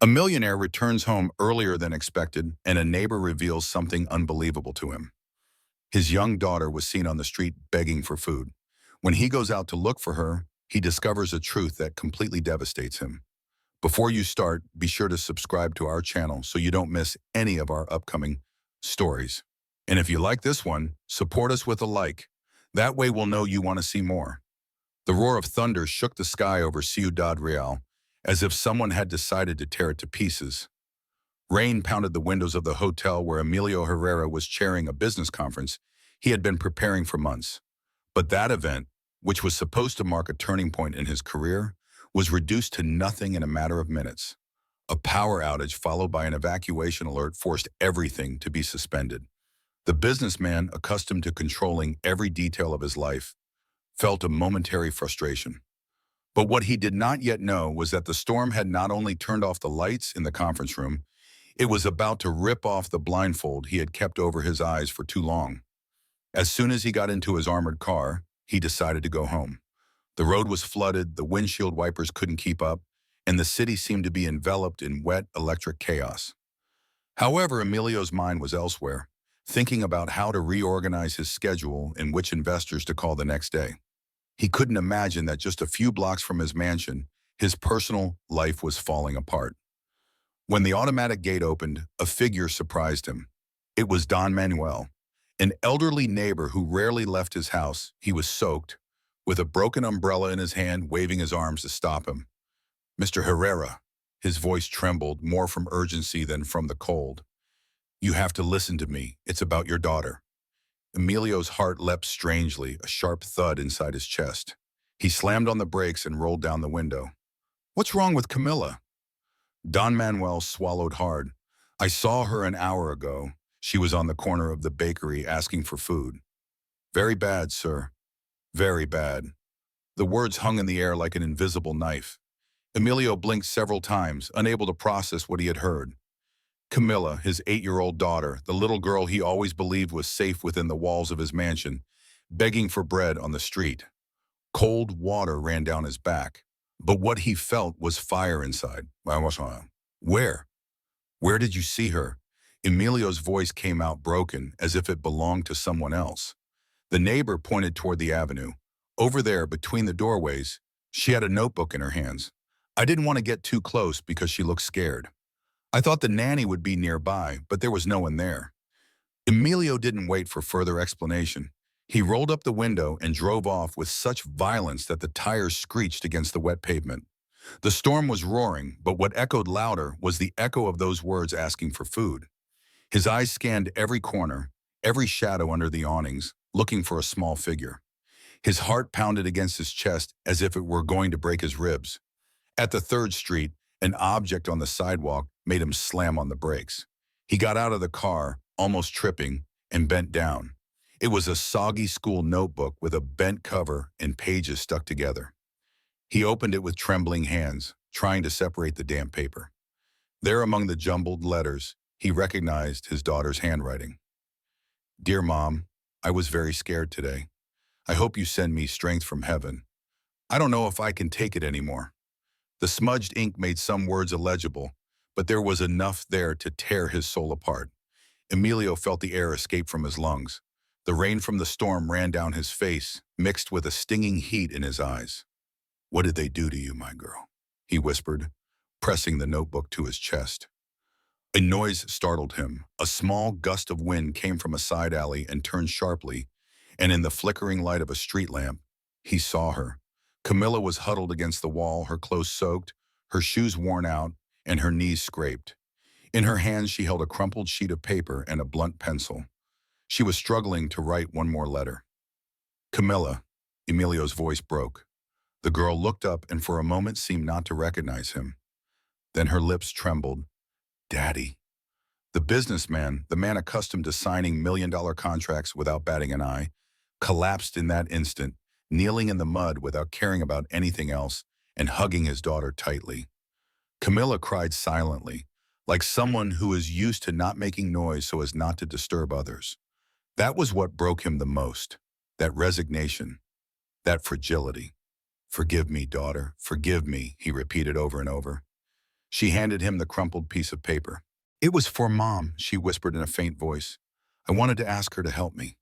A millionaire returns home earlier than expected, and a neighbor reveals something unbelievable to him. His young daughter was seen on the street begging for food. When he goes out to look for her, he discovers a truth that completely devastates him. Before you start, be sure to subscribe to our channel so you don't miss any of our upcoming stories. And if you like this one, support us with a like. That way we'll know you want to see more. The roar of thunder shook the sky over Ciudad Real, as if someone had decided to tear it to pieces. Rain pounded the windows of the hotel where Emilio Herrera was chairing a business conference he had been preparing for months. But that event, which was supposed to mark a turning point in his career, was reduced to nothing in a matter of minutes. A power outage followed by an evacuation alert forced everything to be suspended. The businessman, accustomed to controlling every detail of his life, felt a momentary frustration. But what he did not yet know was that the storm had not only turned off the lights in the conference room, it was about to rip off the blindfold he had kept over his eyes for too long. As soon as he got into his armored car, he decided to go home. The road was flooded, the windshield wipers couldn't keep up, and the city seemed to be enveloped in wet electric chaos. However, Emilio's mind was elsewhere, thinking about how to reorganize his schedule and which investors to call the next day. He couldn't imagine that just a few blocks from his mansion, his personal life was falling apart. When the automatic gate opened, a figure surprised him. It was Don Manuel, an elderly neighbor who rarely left his house. He was soaked, with a broken umbrella in his hand, waving his arms to stop him. "Mr. Herrera," his voice trembled more from urgency than from the cold. "You have to listen to me. It's about your daughter." Emilio's heart leapt strangely, a sharp thud inside his chest. He slammed on the brakes and rolled down the window. "What's wrong with Camilla?" Don Manuel swallowed hard. "I saw her an hour ago. She was on the corner of the bakery asking for food." "Very bad, sir. Very bad." The words hung in the air like an invisible knife. Emilio blinked several times, unable to process what he had heard. Camilla, his 8-year-old daughter, the little girl he always believed was safe within the walls of his mansion, begging for bread on the street. Cold water ran down his back, but what he felt was fire inside. "Where? Where did you see her?" Emilio's voice came out broken, as if it belonged to someone else. The neighbor pointed toward the avenue. "Over there, between the doorways. She had a notebook in her hands. I didn't want to get too close because she looked scared. I thought the nanny would be nearby, but there was no one there." Emilio didn't wait for further explanation. He rolled up the window and drove off with such violence that the tires screeched against the wet pavement. The storm was roaring, but what echoed louder was the echo of those words asking for food. His eyes scanned every corner, every shadow under the awnings, looking for a small figure. His heart pounded against his chest as if it were going to break his ribs. At the 3rd Street, an object on the sidewalk made him slam on the brakes. He got out of the car, almost tripping, and bent down. It was a soggy school notebook with a bent cover and pages stuck together. He opened it with trembling hands, trying to separate the damp paper. There among the jumbled letters, he recognized his daughter's handwriting. "Dear Mom, I was very scared today. I hope you send me strength from heaven. I don't know if I can take it anymore." The smudged ink made some words illegible, but there was enough there to tear his soul apart. Emilio felt the air escape from his lungs. The rain from the storm ran down his face, mixed with a stinging heat in his eyes. "What did they do to you, my girl?" he whispered, pressing the notebook to his chest. A noise startled him. A small gust of wind came from a side alley and turned sharply, and in the flickering light of a street lamp, he saw her. Camilla was huddled against the wall, her clothes soaked, her shoes worn out, and her knees scraped. In her hands she held a crumpled sheet of paper and a blunt pencil. She was struggling to write one more letter. "Camilla," Emilio's voice broke. The girl looked up and for a moment seemed not to recognize him. Then her lips trembled. "Daddy." The businessman, the man accustomed to signing million-dollar contracts without batting an eye, collapsed in that instant, kneeling in the mud without caring about anything else and hugging his daughter tightly. Camilla cried silently, like someone who is used to not making noise so as not to disturb others. That was what broke him the most, that resignation, that fragility. "Forgive me, daughter, forgive me," he repeated over and over. She handed him the crumpled piece of paper. "It was for Mom," she whispered in a faint voice. "I wanted to ask her to help me."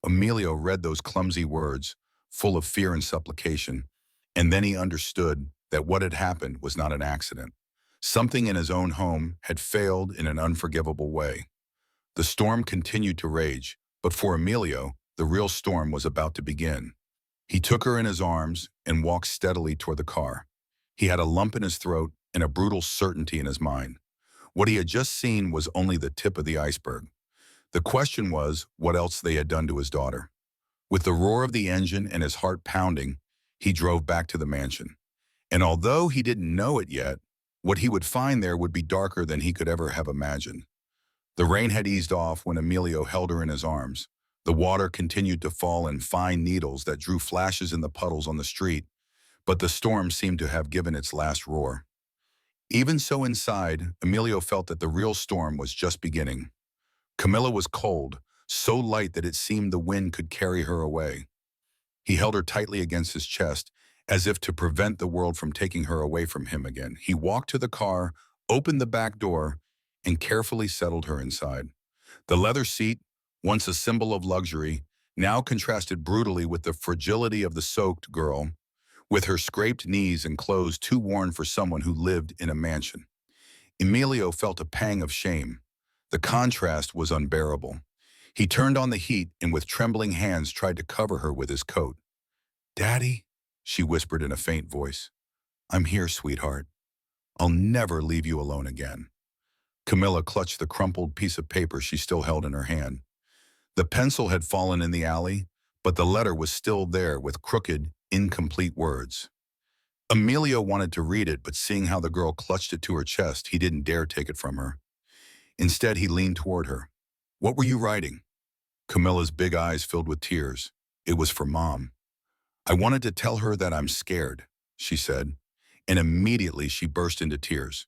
Emilio read those clumsy words, full of fear and supplication, and then he understood that what had happened was not an accident. Something in his own home had failed in an unforgivable way. The storm continued to rage, but for Emilio, the real storm was about to begin. He took her in his arms and walked steadily toward the car. He had a lump in his throat and a brutal certainty in his mind. What he had just seen was only the tip of the iceberg. The question was what else they had done to his daughter. With the roar of the engine and his heart pounding, he drove back to the mansion. And although he didn't know it yet, what he would find there would be darker than he could ever have imagined. The rain had eased off when Emilio held her in his arms. The water continued to fall in fine needles that drew flashes in the puddles on the street, but the storm seemed to have given its last roar. Even so inside, Emilio felt that the real storm was just beginning. Camilla was cold, so light that it seemed the wind could carry her away. He held her tightly against his chest, as if to prevent the world from taking her away from him again. He walked to the car, opened the back door, and carefully settled her inside. The leather seat, once a symbol of luxury, now contrasted brutally with the fragility of the soaked girl, with her scraped knees and clothes too worn for someone who lived in a mansion. Emilio felt a pang of shame. The contrast was unbearable. He turned on the heat and with trembling hands tried to cover her with his coat. "Daddy," she whispered in a faint voice. "I'm here, sweetheart. I'll never leave you alone again." Camilla clutched the crumpled piece of paper she still held in her hand. The pencil had fallen in the alley, but the letter was still there with crooked, incomplete words. Emilio wanted to read it, but seeing how the girl clutched it to her chest, he didn't dare take it from her. Instead, he leaned toward her. "What were you writing?" Camilla's big eyes filled with tears. "It was for Mom. I wanted to tell her that I'm scared," she said, and immediately she burst into tears.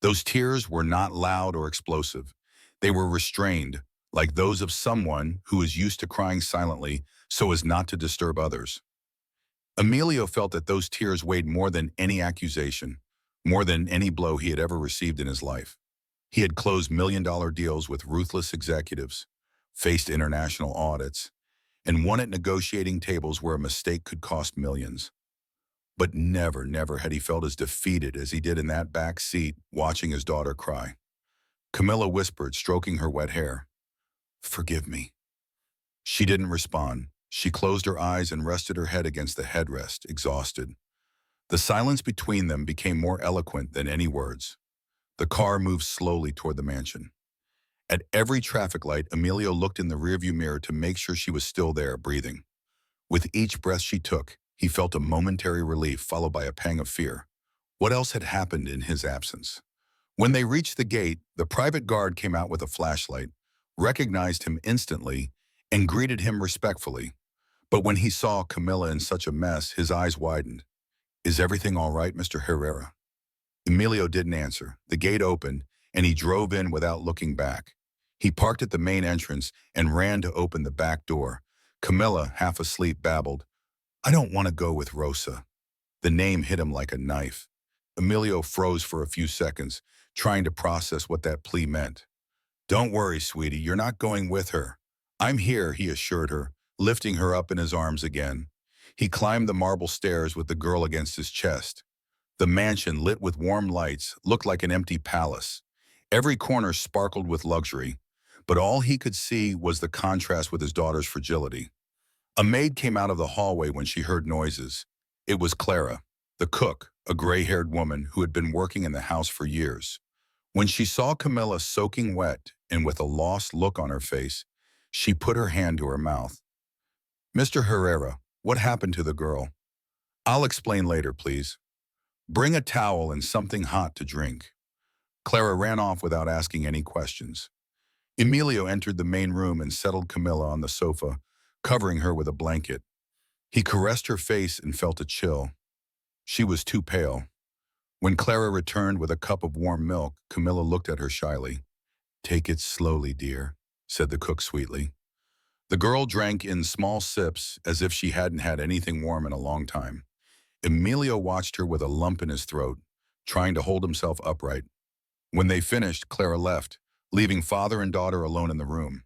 Those tears were not loud or explosive. They were restrained, like those of someone who is used to crying silently so as not to disturb others. Emilio felt that those tears weighed more than any accusation, more than any blow he had ever received in his life. He had closed million-dollar deals with ruthless executives, faced international audits, and won at negotiating tables where a mistake could cost millions. But never had he felt as defeated as he did in that back seat watching his daughter cry. Camilla whispered, stroking her wet hair, "Forgive me." She didn't respond. She closed her eyes and rested her head against the headrest, exhausted. The silence between them became more eloquent than any words. The car moved slowly toward the mansion. At every traffic light, Emilio looked in the rearview mirror to make sure she was still there, breathing. With each breath she took, he felt a momentary relief followed by a pang of fear. What else had happened in his absence? When they reached the gate, the private guard came out with a flashlight, recognized him instantly, and greeted him respectfully. But when he saw Camilla in such a mess, his eyes widened. "Is everything all right, Mr. Herrera?" Emilio didn't answer. The gate opened, and he drove in without looking back. He parked at the main entrance and ran to open the back door. Camilla, half asleep, babbled, "I don't want to go with Rosa." The name hit him like a knife. Emilio froze for a few seconds, trying to process what that plea meant. "Don't worry, sweetie, you're not going with her. I'm here," he assured her, lifting her up in his arms again. He climbed the marble stairs with the girl against his chest. The mansion, lit with warm lights, looked like an empty palace. Every corner sparkled with luxury, but all he could see was the contrast with his daughter's fragility. A maid came out of the hallway when she heard noises. It was Clara, the cook, a gray-haired woman who had been working in the house for years. When she saw Camilla soaking wet and with a lost look on her face, she put her hand to her mouth. "Mr. Herrera, what happened to the girl?" "I'll explain later, please. Bring a towel and something hot to drink." Clara ran off without asking any questions. Emilio entered the main room and settled Camilla on the sofa, covering her with a blanket. He caressed her face and felt a chill. She was too pale. When Clara returned with a cup of warm milk, Camilla looked at her shyly. "Take it slowly, dear," said the cook sweetly. The girl drank in small sips as if she hadn't had anything warm in a long time. Emilio watched her with a lump in his throat. trying to hold himself upright. When they finished, Clara left, leaving father and daughter alone in the room.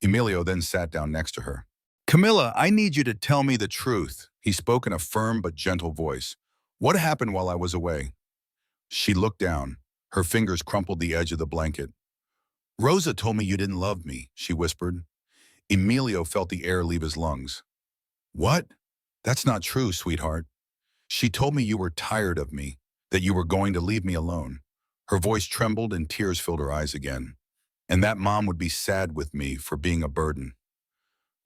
Emilio then sat down next to her. Camilla, I need you to tell me the truth. He spoke in a firm but gentle voice. What happened while I was away? She looked down. Her fingers crumpled the edge of the blanket. Rosa told me you didn't love me, she whispered. Emilio felt the air leave his lungs. What? That's not true, sweetheart. She told me you were tired of me, that you were going to leave me alone. Her voice trembled and tears filled her eyes again. And that mom would be sad with me for being a burden.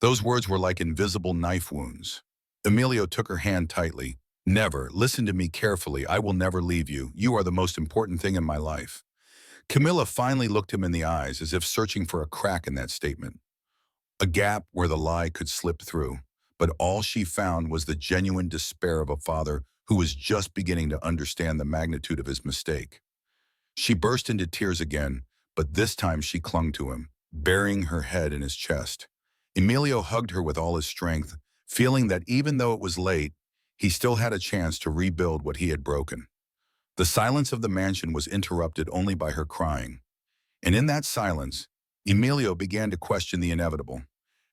Those words were like invisible knife wounds. Emilio took her hand tightly. Never, listen to me carefully, I will never leave you. You are the most important thing in my life. Camilla finally looked him in the eyes as if searching for a crack in that statement. A gap where the lie could slip through. But all she found was the genuine despair of a father who was just beginning to understand the magnitude of his mistake. She burst into tears again, but this time she clung to him, burying her head in his chest. Emilio hugged her with all his strength, feeling that even though it was late, he still had a chance to rebuild what he had broken. The silence of the mansion was interrupted only by her crying. And in that silence, Emilio began to question the inevitable.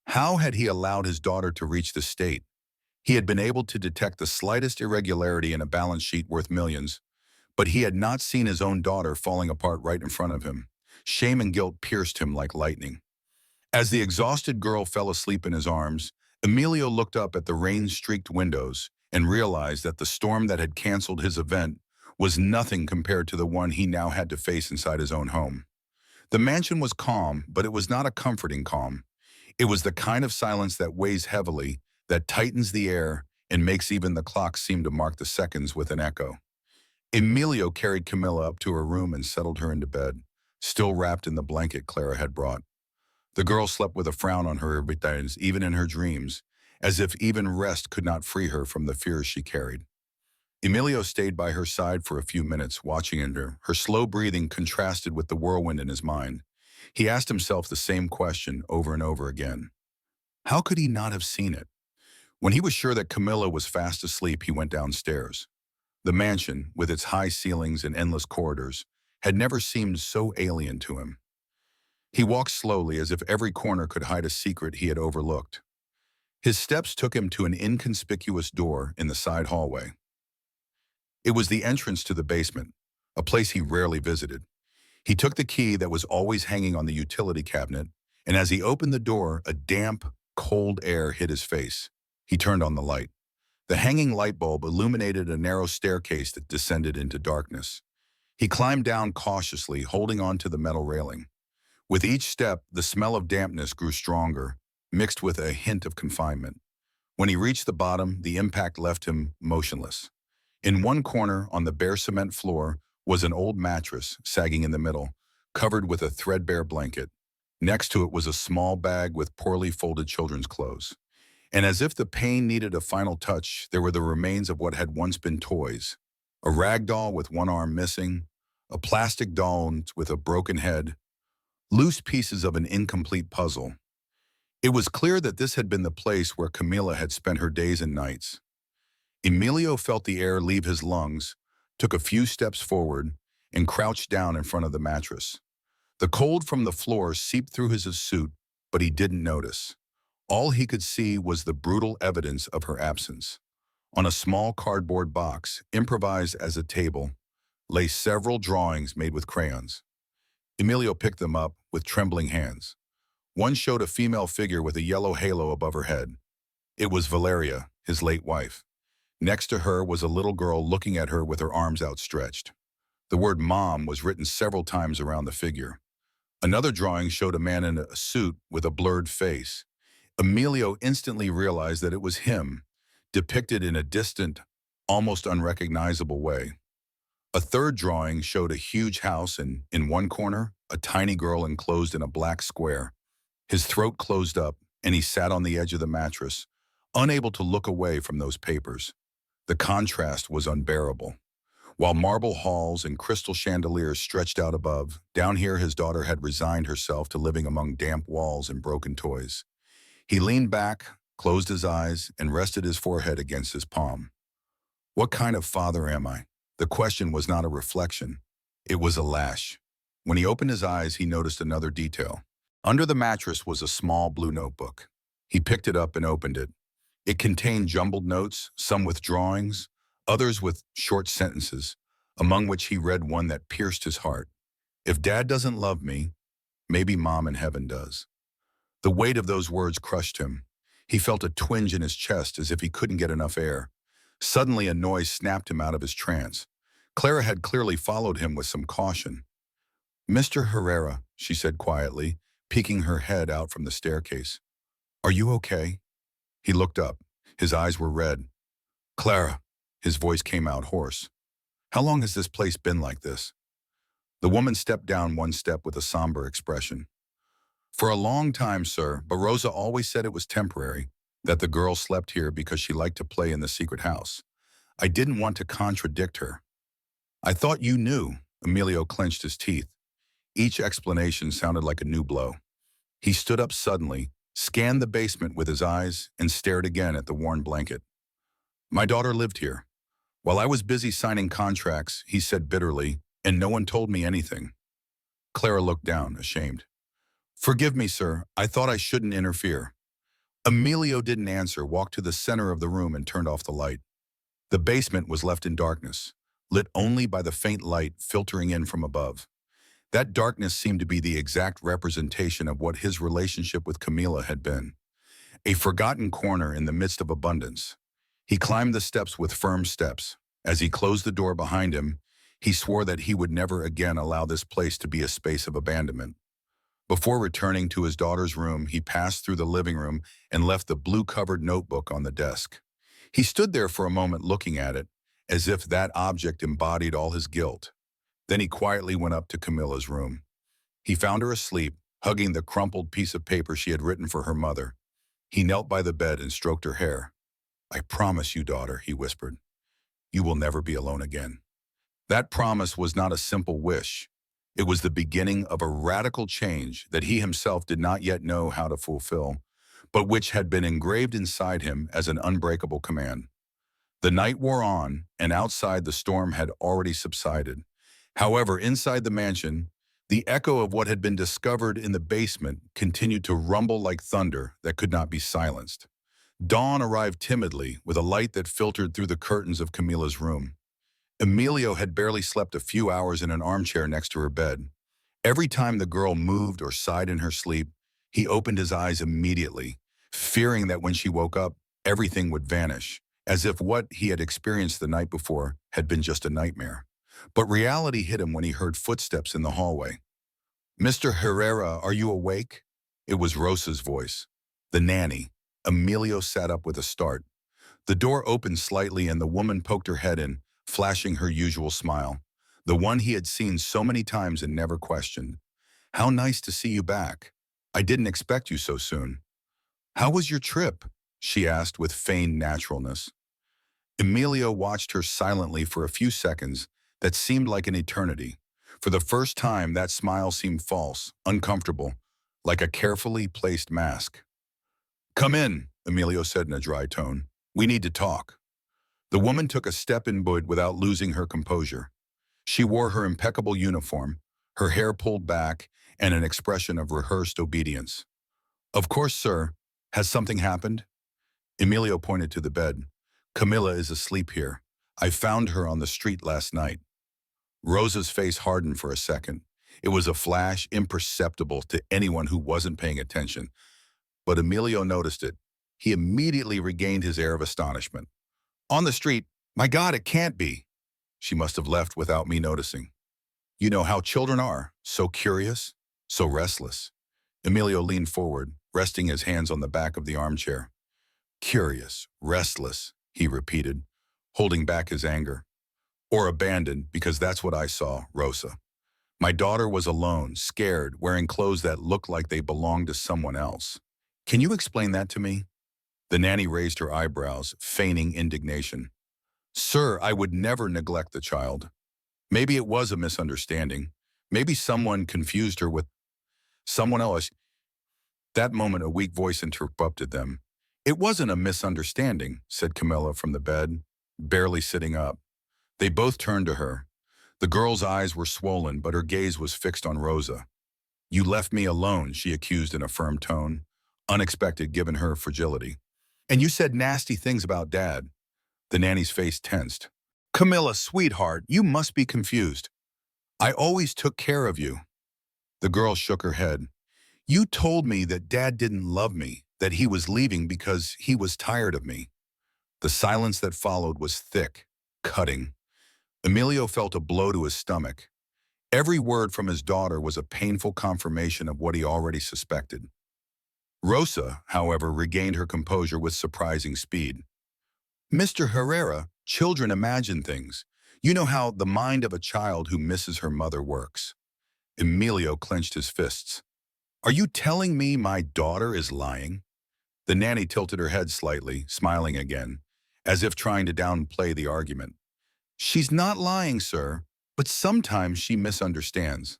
How had he allowed his daughter to reach this state? He had been able to detect the slightest irregularity in a balance sheet worth millions, but he had not seen his own daughter falling apart right in front of him. Shame and guilt pierced him like lightning. As the exhausted girl fell asleep in his arms, Emilio looked up at the rain-streaked windows and realized that the storm that had canceled his event was nothing compared to the one he now had to face inside his own home. The mansion was calm, but it was not a comforting calm. It was the kind of silence that weighs heavily, that tightens the air, and makes even the clocks seem to mark the seconds with an echo. Emilio carried Camilla up to her room and settled her into bed, still wrapped in the blanket Clara had brought. The girl slept with a frown on her eyes, even in her dreams, as if even rest could not free her from the fears she carried. Emilio stayed by her side for a few minutes, watching her. Her slow breathing contrasted with the whirlwind in his mind. He asked himself the same question over and over again. How could he not have seen it? When he was sure that Camilla was fast asleep, he went downstairs. The mansion, with its high ceilings and endless corridors, had never seemed so alien to him. He walked slowly, as if every corner could hide a secret he had overlooked. His steps took him to an inconspicuous door in the side hallway. It was the entrance to the basement, a place he rarely visited. He took the key that was always hanging on the utility cabinet, and as he opened the door, a damp, cold air hit his face. He turned on the light. The hanging light bulb illuminated a narrow staircase that descended into darkness. He climbed down cautiously, holding on to the metal railing. With each step, the smell of dampness grew stronger, mixed with a hint of confinement. When he reached the bottom, the impact left him motionless. In one corner, on the bare cement floor, was an old mattress sagging in the middle, covered with a threadbare blanket. Next to it was a small bag with poorly folded children's clothes. And as if the pain needed a final touch, there were the remains of what had once been toys. A rag doll with one arm missing, a plastic doll with a broken head, loose pieces of an incomplete puzzle. It was clear that this had been the place where Camilla had spent her days and nights. Emilio felt the air leave his lungs, took a few steps forward, and crouched down in front of the mattress. The cold from the floor seeped through his suit, but he didn't notice. All he could see was the brutal evidence of her absence. On a small cardboard box, improvised as a table, lay several drawings made with crayons. Emilio picked them up with trembling hands. One showed a female figure with a yellow halo above her head. It was Valeria, his late wife. Next to her was a little girl looking at her with her arms outstretched. The word "mom" was written several times around the figure. Another drawing showed a man in a suit with a blurred face. Emilio instantly realized that it was him, depicted in a distant, almost unrecognizable way. A third drawing showed a huge house and, in one corner, a tiny girl enclosed in a black square. His throat closed up, and he sat on the edge of the mattress, unable to look away from those papers. The contrast was unbearable. While marble halls and crystal chandeliers stretched out above, down here his daughter had resigned herself to living among damp walls and broken toys. He leaned back, closed his eyes, and rested his forehead against his palm. What kind of father am I? The question was not a reflection. It was a lash. When he opened his eyes, he noticed another detail. Under the mattress was a small blue notebook. He picked it up and opened it. It contained jumbled notes, some with drawings, others with short sentences, among which he read one that pierced his heart. If Dad doesn't love me, maybe Mom in heaven does. The weight of those words crushed him. He felt a twinge in his chest as if he couldn't get enough air. Suddenly, a noise snapped him out of his trance. Clara had clearly followed him with some caution. "Mr. Herrera," she said quietly, peeking her head out from the staircase. "Are you okay?" He looked up. His eyes were red. "Clara," his voice came out hoarse. "How long has this place been like this?" The woman stepped down one step with a somber expression. "For a long time, sir, but Rosa always said it was temporary, that the girl slept here because she liked to play in the secret house. I didn't want to contradict her." "I thought you knew." Emilio clenched his teeth. Each explanation sounded like a new blow. He stood up suddenly, scanned the basement with his eyes, and stared again at the worn blanket. "My daughter lived here. While I was busy signing contracts," he said bitterly, "and no one told me anything." Clara looked down, ashamed. "Forgive me, sir. I thought I shouldn't interfere." Emilio didn't answer, walked to the center of the room and turned off the light. The basement was left in darkness, lit only by the faint light filtering in from above. That darkness seemed to be the exact representation of what his relationship with Camila had been. A forgotten corner in the midst of abundance. He climbed the steps with firm steps. As he closed the door behind him, he swore that he would never again allow this place to be a space of abandonment. Before returning to his daughter's room, he passed through the living room and left the blue-covered notebook on the desk. He stood there for a moment looking at it, as if that object embodied all his guilt. Then he quietly went up to Camilla's room. He found her asleep, hugging the crumpled piece of paper she had written for her mother. He knelt by the bed and stroked her hair. "I promise you, daughter," he whispered, "you will never be alone again." That promise was not a simple wish. It was the beginning of a radical change that he himself did not yet know how to fulfill, but which had been engraved inside him as an unbreakable command. The night wore on, and outside the storm had already subsided. However, inside the mansion, the echo of what had been discovered in the basement continued to rumble like thunder that could not be silenced. Dawn arrived timidly, with a light that filtered through the curtains of Camila's room. Emilio had barely slept a few hours in an armchair next to her bed. Every time the girl moved or sighed in her sleep, he opened his eyes immediately, fearing that when she woke up, everything would vanish, as if what he had experienced the night before had been just a nightmare. But reality hit him when he heard footsteps in the hallway. "Mr. Herrera, are you awake?" It was Rosa's voice, the nanny. Emilio sat up with a start. The door opened slightly and the woman poked her head in, flashing her usual smile, the one he had seen so many times and never questioned. "How nice to see you back. I didn't expect you so soon." "How was your trip?" she asked with feigned naturalness. Emilio watched her silently for a few seconds that seemed like an eternity. For the first time, that smile seemed false, uncomfortable, like a carefully placed mask. "Come in," Emilio said in a dry tone. "We need to talk." The woman took a step in without losing her composure. She wore her impeccable uniform, her hair pulled back, and an expression of rehearsed obedience. "Of course, sir. Has something happened?" Emilio pointed to the bed. "Camilla is asleep here. I found her on the street last night." Rosa's face hardened for a second. It was a flash imperceptible to anyone who wasn't paying attention. But Emilio noticed it. He immediately regained his air of astonishment. "On the street? My God, it can't be. She must have left without me noticing." You know how children are, so curious, so restless. Emilio leaned forward, resting his hands on the back of the armchair. "Curious, restless," he repeated, holding back his anger. "Or abandoned, because that's what I saw, Rosa. My daughter was alone, scared, wearing clothes that looked like they belonged to someone else. Can you explain that to me?" The nanny raised her eyebrows, feigning indignation. "Sir, I would never neglect the child. Maybe it was a misunderstanding. Maybe someone confused her with someone else." That moment, a weak voice interrupted them. "It wasn't a misunderstanding," said Camilla from the bed, barely sitting up. They both turned to her. The girl's eyes were swollen, but her gaze was fixed on Rosa. You left me alone, she accused in a firm tone, unexpected given her fragility. And you said nasty things about Dad. The nanny's face tensed. Camilla, sweetheart, you must be confused. I always took care of you. The girl shook her head. You told me that Dad didn't love me, that he was leaving because he was tired of me. The silence that followed was thick, cutting. Emilio felt a blow to his stomach. Every word from his daughter was a painful confirmation of what he already suspected. Rosa, however, regained her composure with surprising speed. Mr. Herrera, children imagine things. You know how the mind of a child who misses her mother works. Emilio clenched his fists. Are you telling me my daughter is lying? The nanny tilted her head slightly, smiling again, as if trying to downplay the argument. She's not lying, sir, but sometimes she misunderstands.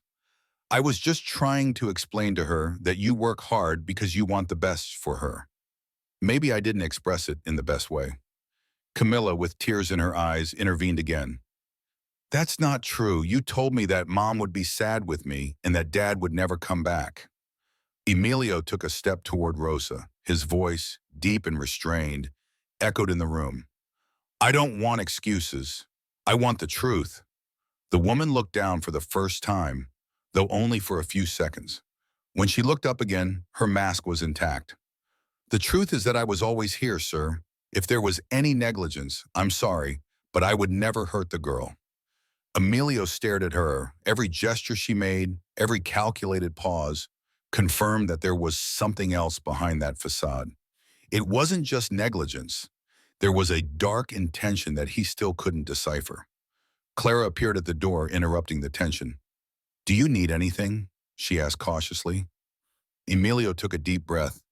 I was just trying to explain to her that you work hard because you want the best for her. Maybe I didn't express it in the best way. Camilla, with tears in her eyes, intervened again. That's not true. You told me that Mom would be sad with me and that Dad would never come back. Emilio took a step toward Rosa. His voice, deep and restrained, echoed in the room. I don't want excuses. I want the truth. The woman looked down for the first time, though only for a few seconds. When she looked up again, her mask was intact. The truth is that I was always here, sir. If there was any negligence, I'm sorry, but I would never hurt the girl. Emilio stared at her. Every gesture she made, every calculated pause, confirmed that there was something else behind that facade. It wasn't just negligence. There was a dark intention that he still couldn't decipher. Clara appeared at the door, interrupting the tension. Do you need anything? She asked cautiously. Emilio took a deep breath.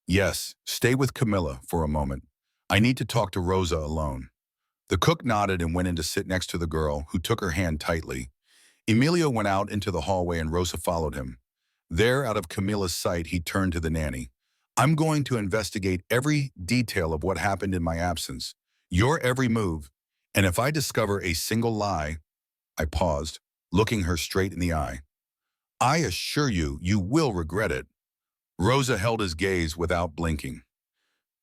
Yes, stay with Camilla for a moment. I need to talk to Rosa alone. The cook nodded and went in to sit next to the girl, who took her hand tightly. Emilio went out into the hallway and Rosa followed him. There, out of Camilla's sight, he turned to the nanny. I'm going to investigate every detail of what happened in my absence, your every move, and if I discover a single lie, I paused, looking her straight in the eye. I assure you, you will regret it. Rosa held his gaze without blinking.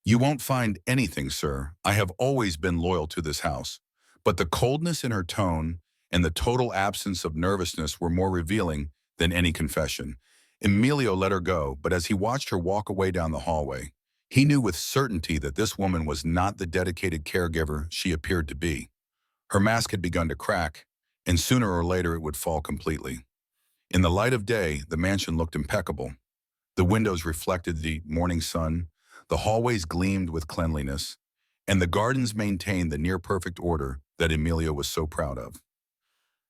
You won't find anything, sir. I have always been loyal to this house. But the coldness in her tone and the total absence of nervousness were more revealing than any confession. Emilio let her go, but as he watched her walk away down the hallway, he knew with certainty that this woman was not the dedicated caregiver she appeared to be. Her mask had begun to crack, and sooner or later it would fall completely. In the light of day, the mansion looked impeccable. The windows reflected the morning sun, the hallways gleamed with cleanliness, and the gardens maintained the near-perfect order that Emilio was so proud of.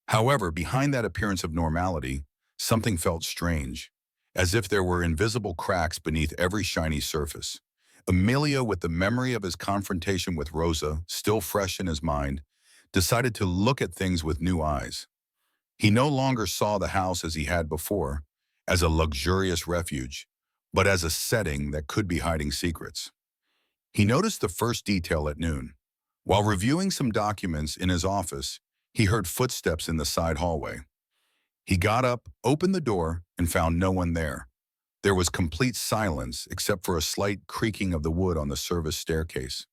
However, behind that appearance of normality, something felt strange, as if there were invisible cracks beneath every shiny surface. Emilio, with the memory of his confrontation with Rosa still fresh in his mind, decided to look at things with new eyes. He no longer saw the house as he had before, as a luxurious refuge, but as a setting that could be hiding secrets. He noticed the first detail at noon. While reviewing some documents in his office, he heard footsteps in the side hallway. He got up, opened the door, and found no one there. There was complete silence except for a slight creaking of the wood on the service staircase.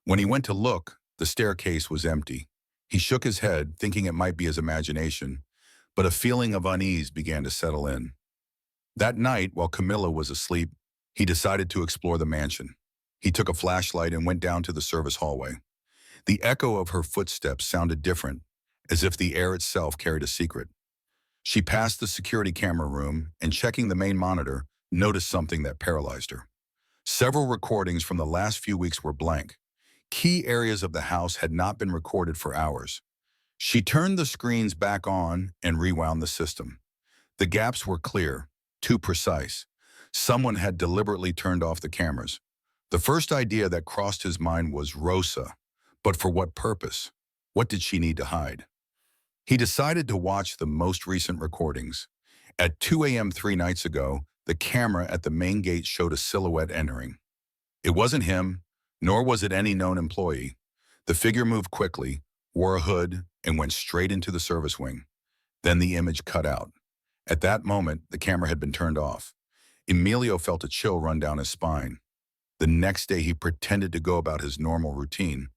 When he went to look, the staircase was empty. He shook his head, thinking it might be his imagination, but a feeling of unease began to settle in. That night, while Camilla was asleep, he decided to explore the mansion. He took a flashlight and went down to the service hallway. The echo of her footsteps sounded different, as if the air itself carried a secret. She passed the security camera room and, checking the main monitor, noticed something that paralyzed her. Several recordings from the last few weeks were blank. Key areas of the house had not been recorded for hours. She turned the screens back on and rewound the system. The gaps were clear, too precise. Someone had deliberately turned off the cameras. The first idea that crossed his mind was Rosa. But for what purpose? What did she need to hide? He decided to watch the most recent recordings. At 2 a.m. 3 nights ago, the camera at the main gate showed a silhouette entering. It wasn't him, nor was it any known employee. The figure moved quickly, wore a hood, and went straight into the service wing. Then the image cut out. At that moment, the camera had been turned off. Emilio felt a chill run down his spine. The next day, he pretended to go about his normal routine,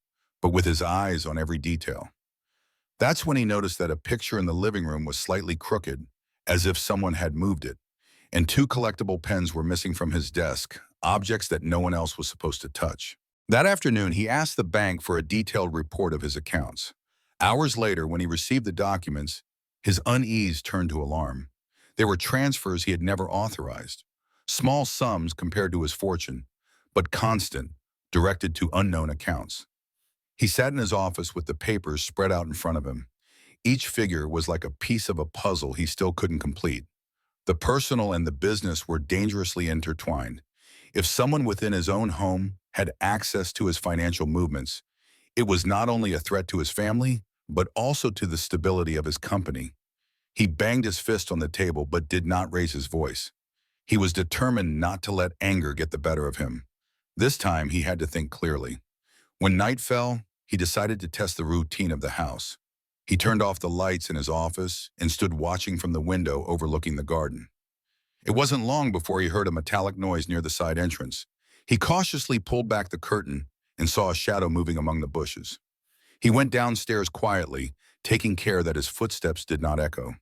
but with his eyes on every detail. That's when he noticed that a picture in the living room was slightly crooked, as if someone had moved it, and two collectible pens were missing from his desk, objects that no one else was supposed to touch. That afternoon, he asked the bank for a detailed report of his accounts. Hours later, when he received the documents, his unease turned to alarm. There were transfers he had never authorized, small sums compared to his fortune, but constant, directed to unknown accounts. He sat in his office with the papers spread out in front of him. Each figure was like a piece of a puzzle he still couldn't complete. The personal and the business were dangerously intertwined. If someone within his own home had access to his financial movements, it was not only a threat to his family, but also to the stability of his company. He banged his fist on the table but did not raise his voice. He was determined not to let anger get the better of him. This time he had to think clearly. When night fell, he decided to test the routine of the house. He turned off the lights in his office and stood watching from the window overlooking the garden. It wasn't long before he heard a metallic noise near the side entrance. He cautiously pulled back the curtain and saw a shadow moving among the bushes. He went downstairs quietly, taking care that his footsteps did not echo.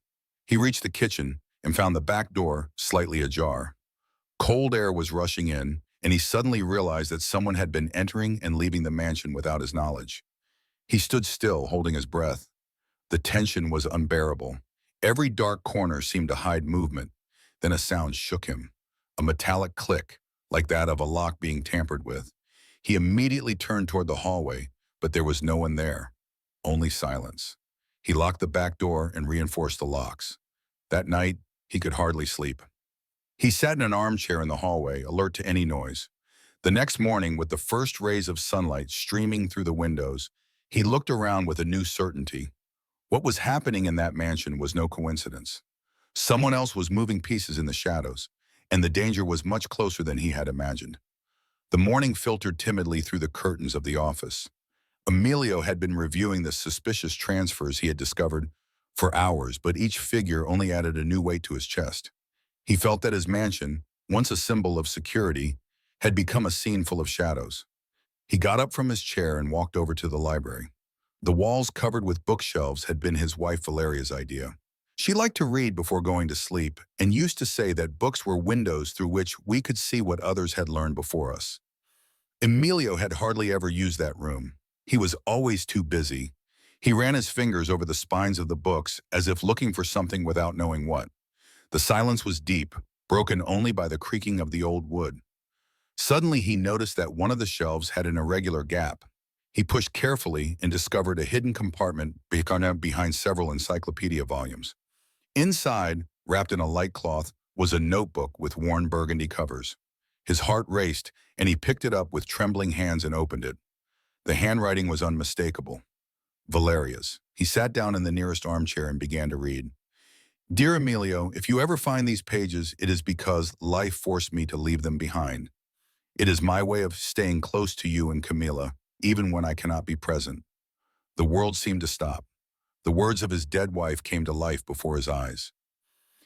He reached the kitchen and found the back door slightly ajar. Cold air was rushing in, and he suddenly realized that someone had been entering and leaving the mansion without his knowledge. He stood still, holding his breath. The tension was unbearable. Every dark corner seemed to hide movement. Then a sound shook him, a metallic click, like that of a lock being tampered with. He immediately turned toward the hallway, but there was no one there, only silence. He locked the back door and reinforced the locks. That night, he could hardly sleep. He sat in an armchair in the hallway, alert to any noise. The next morning, with the first rays of sunlight streaming through the windows, he looked around with a new certainty. What was happening in that mansion was no coincidence. Someone else was moving pieces in the shadows, and the danger was much closer than he had imagined. The morning filtered timidly through the curtains of the office. Emilio had been reviewing the suspicious transfers he had discovered for hours, but each figure only added a new weight to his chest. He felt that his mansion, once a symbol of security, had become a scene full of shadows. He got up from his chair and walked over to the library. The walls covered with bookshelves had been his wife Valeria's idea. She liked to read before going to sleep and used to say that books were windows through which we could see what others had learned before us. Emilio had hardly ever used that room. He was always too busy. He ran his fingers over the spines of the books as if looking for something without knowing what. The silence was deep, broken only by the creaking of the old wood. Suddenly he noticed that one of the shelves had an irregular gap. He pushed carefully and discovered a hidden compartment behind several encyclopedia volumes. Inside, wrapped in a light cloth, was a notebook with worn burgundy covers. His heart raced, and he picked it up with trembling hands and opened it. The handwriting was unmistakable. Valeria's. He sat down in the nearest armchair and began to read. Dear Emilio, if you ever find these pages, it is because life forced me to leave them behind. It is my way of staying close to you and Camila, even when I cannot be present. The world seemed to stop. The words of his dead wife came to life before his eyes.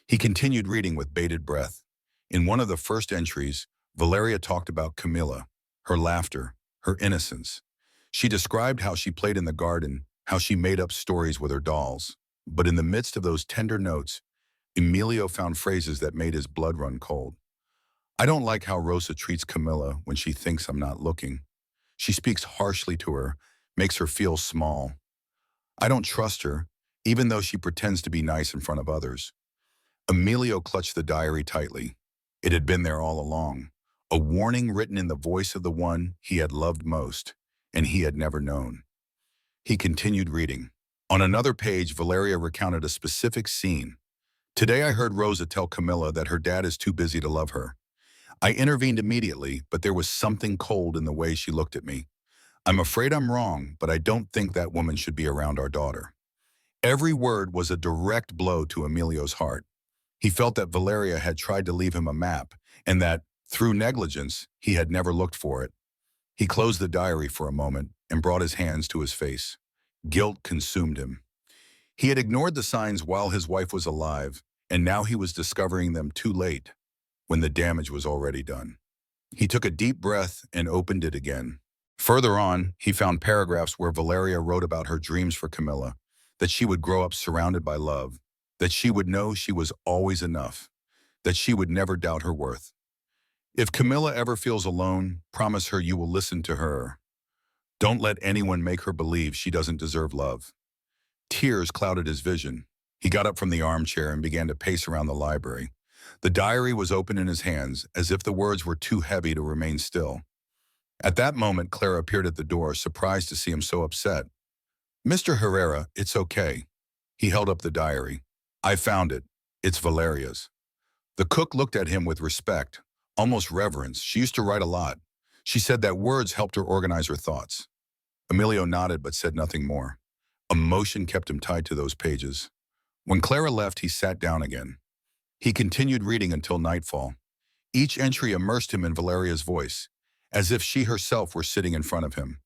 He continued reading with bated breath. In one of the first entries, Valeria talked about Camila, her laughter, her innocence. She described how she played in the garden, how she made up stories with her dolls. But in the midst of those tender notes, Emilio found phrases that made his blood run cold. I don't like how Rosa treats Camila when she thinks I'm not looking. She speaks harshly to her, makes her feel small. I don't trust her, even though she pretends to be nice in front of others. Emilio clutched the diary tightly. It had been there all along, a warning written in the voice of the one he had loved most, and he had never known. He continued reading. On another page, Valeria recounted a specific scene. Today I heard Rosa tell Camilla that her dad is too busy to love her. I intervened immediately, but there was something cold in the way she looked at me. I'm afraid I'm wrong, but I don't think that woman should be around our daughter. Every word was a direct blow to Emilio's heart. He felt that Valeria had tried to leave him a map, and that, through negligence, he had never looked for it. He closed the diary for a moment and brought his hands to his face. Guilt consumed him. He had ignored the signs while his wife was alive, and now he was discovering them too late, when the damage was already done. He took a deep breath and opened it again. Further on, he found paragraphs where Valeria wrote about her dreams for Camilla, that she would grow up surrounded by love, that she would know she was always enough, that she would never doubt her worth. If Camilla ever feels alone, promise her you will listen to her. Don't let anyone make her believe she doesn't deserve love. Tears clouded his vision. He got up from the armchair and began to pace around the library. The diary was open in his hands, as if the words were too heavy to remain still. At that moment, Clara appeared at the door, surprised to see him so upset. "Mr. Herrera, it's okay." He held up the diary. "I found it. It's Valeria's." The cook looked at him with respect, almost reverence. She used to write a lot. She said that words helped her organize her thoughts. Emilio nodded but said nothing more. Emotion kept him tied to those pages. When Clara left, he sat down again. He continued reading until nightfall. Each entry immersed him in Valeria's voice, as if she herself were sitting in front of him.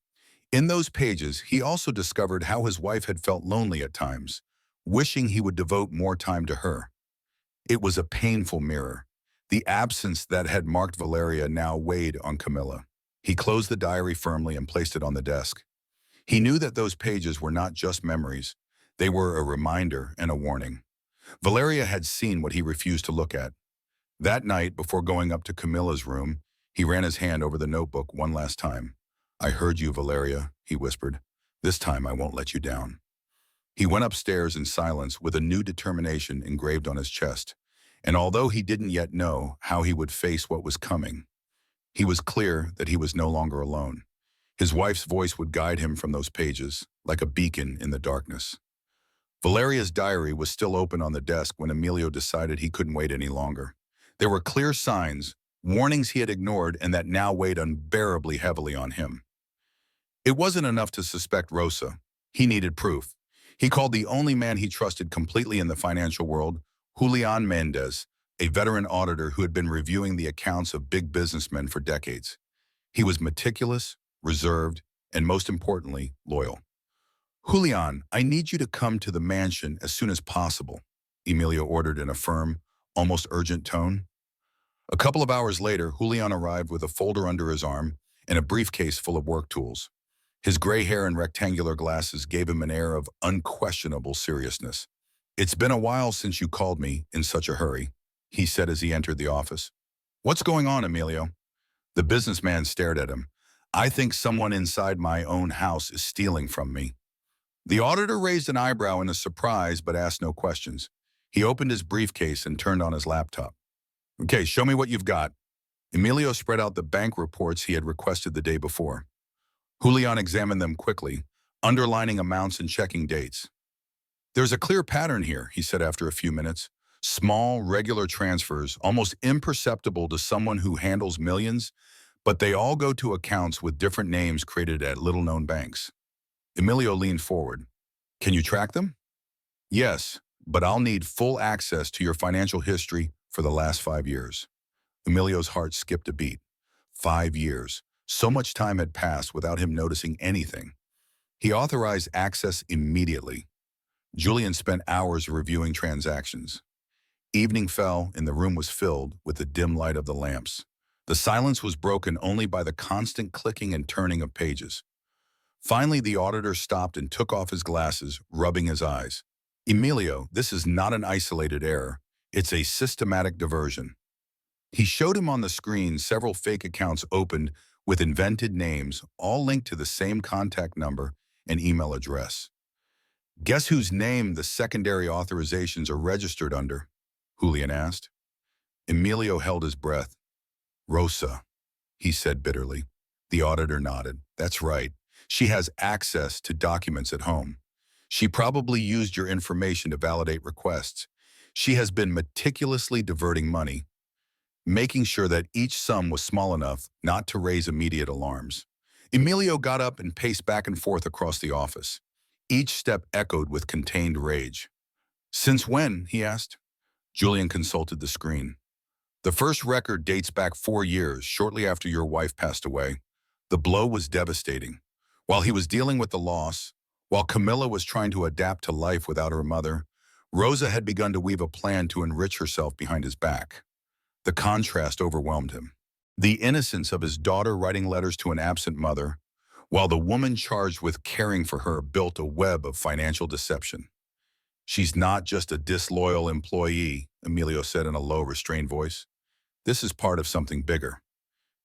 In those pages, he also discovered how his wife had felt lonely at times, wishing he would devote more time to her. It was a painful mirror. The absence that had marked Valeria now weighed on Camilla. He closed the diary firmly and placed it on the desk. He knew that those pages were not just memories. They were a reminder and a warning. Valeria had seen what he refused to look at. That night, before going up to Camilla's room, he ran his hand over the notebook one last time. "I heard you, Valeria," he whispered. "This time I won't let you down." He went upstairs in silence with a new determination engraved on his chest. And although he didn't yet know how he would face what was coming, he was clear that he was no longer alone. His wife's voice would guide him from those pages, like a beacon in the darkness. Valeria's diary was still open on the desk when Emilio decided he couldn't wait any longer. There were clear signs, warnings he had ignored and that now weighed unbearably heavily on him. It wasn't enough to suspect Rosa. He needed proof. He called the only man he trusted completely in the financial world, Julian Mendez, a veteran auditor who had been reviewing the accounts of big businessmen for decades. He was meticulous, reserved, and most importantly, loyal. "Julian, I need you to come to the mansion as soon as possible," Emilio ordered in a firm, almost urgent tone. A couple of hours later, Julian arrived with a folder under his arm and a briefcase full of work tools. His gray hair and rectangular glasses gave him an air of unquestionable seriousness. "It's been a while since you called me in such a hurry," he said as he entered the office. "What's going on, Emilio?" The businessman stared at him. "I think someone inside my own house is stealing from me." The auditor raised an eyebrow in surprise but asked no questions. He opened his briefcase and turned on his laptop. "Okay, show me what you've got." Emilio spread out the bank reports he had requested the day before. Julian examined them quickly, underlining amounts and checking dates. "There's a clear pattern here," he said after a few minutes. "Small, regular transfers, almost imperceptible to someone who handles millions, but they all go to accounts with different names created at little-known banks." Emilio leaned forward. "Can you track them?" "Yes, but I'll need full access to your financial history for the last 5 years. Emilio's heart skipped a beat. 5 years. So much time had passed without him noticing anything. He authorized access immediately. Julian spent hours reviewing transactions. Evening fell and the room was filled with the dim light of the lamps. The silence was broken only by the constant clicking and turning of pages. Finally, the auditor stopped and took off his glasses, rubbing his eyes. "Emilio, this is not an isolated error. It's a systematic diversion." He showed him on the screen several fake accounts opened with invented names, all linked to the same contact number and email address. "Guess whose name the secondary authorizations are registered under?" Julian asked. Emilio held his breath. "Rosa," he said bitterly. The auditor nodded. "That's right. She has access to documents at home. She probably used your information to validate requests. She has been meticulously diverting money, making sure that each sum was small enough not to raise immediate alarms." Emilio got up and paced back and forth across the office. Each step echoed with contained rage. "Since when?" he asked. Julian consulted the screen. "The first record dates back 4 years, shortly after your wife passed away. The blow was devastating. While he was dealing with the loss, While Camilla was trying to adapt to life without her mother, Rosa had begun to weave a plan to enrich herself behind his back. The contrast overwhelmed him. The innocence of his daughter writing letters to an absent mother, while the woman charged with caring for her built a web of financial deception. She's not just a disloyal employee, Emilio said in a low, restrained voice. This is part of something bigger.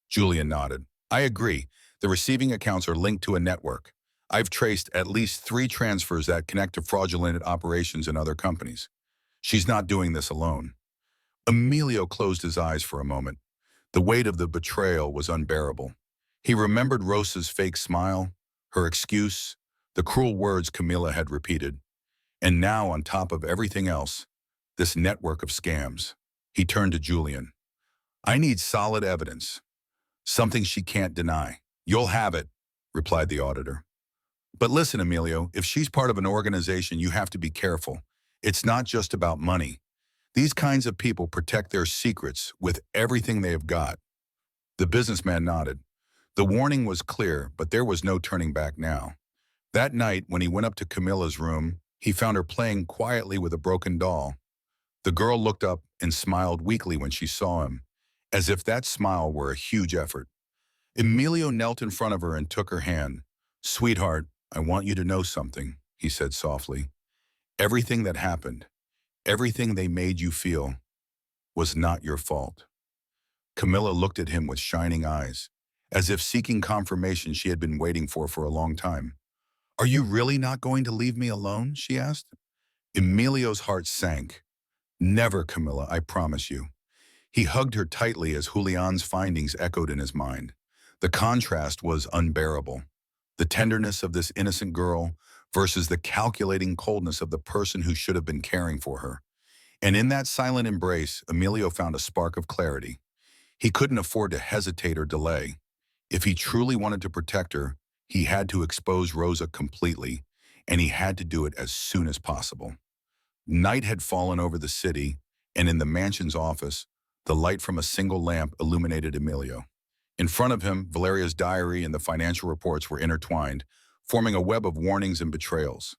Julian nodded. I agree. The receiving accounts are linked to a network. I've traced at least 3 transfers that connect to fraudulent operations in other companies. She's not doing this alone. Emilio closed his eyes for a moment. The weight of the betrayal was unbearable. He remembered Rosa's fake smile, her excuse, the cruel words Camilla had repeated. And now, on top of everything else, this network of scams. He turned to Julian. I need solid evidence. Something she can't deny. You'll have it, replied the auditor. But listen, Emilio, if she's part of an organization, you have to be careful. It's not just about money. These kinds of people protect their secrets with everything they have got. The businessman nodded. The warning was clear, but there was no turning back now. That night, when he went up to Camilla's room, he found her playing quietly with a broken doll. The girl looked up and smiled weakly when she saw him, as if that smile were a huge effort. Emilio knelt in front of her and took her hand. Sweetheart, I want you to know something, he said softly. Everything that happened, everything they made you feel, was not your fault. Camilla looked at him with shining eyes, as if seeking confirmation she had been waiting for a long time. Are you really not going to leave me alone? She asked. Emilio's heart sank. Never, Camilla, I promise you. He hugged her tightly as Julian's findings echoed in his mind. The contrast was unbearable. The tenderness of this innocent girl versus the calculating coldness of the person who should have been caring for her. And in that silent embrace, Emilio found a spark of clarity. He couldn't afford to hesitate or delay. If he truly wanted to protect her, he had to expose Rosa completely, and he had to do it as soon as possible. Night had fallen over the city, and in the mansion's office, the light from a single lamp illuminated Emilio. In front of him, Valeria's diary and the financial reports were intertwined, forming a web of warnings and betrayals.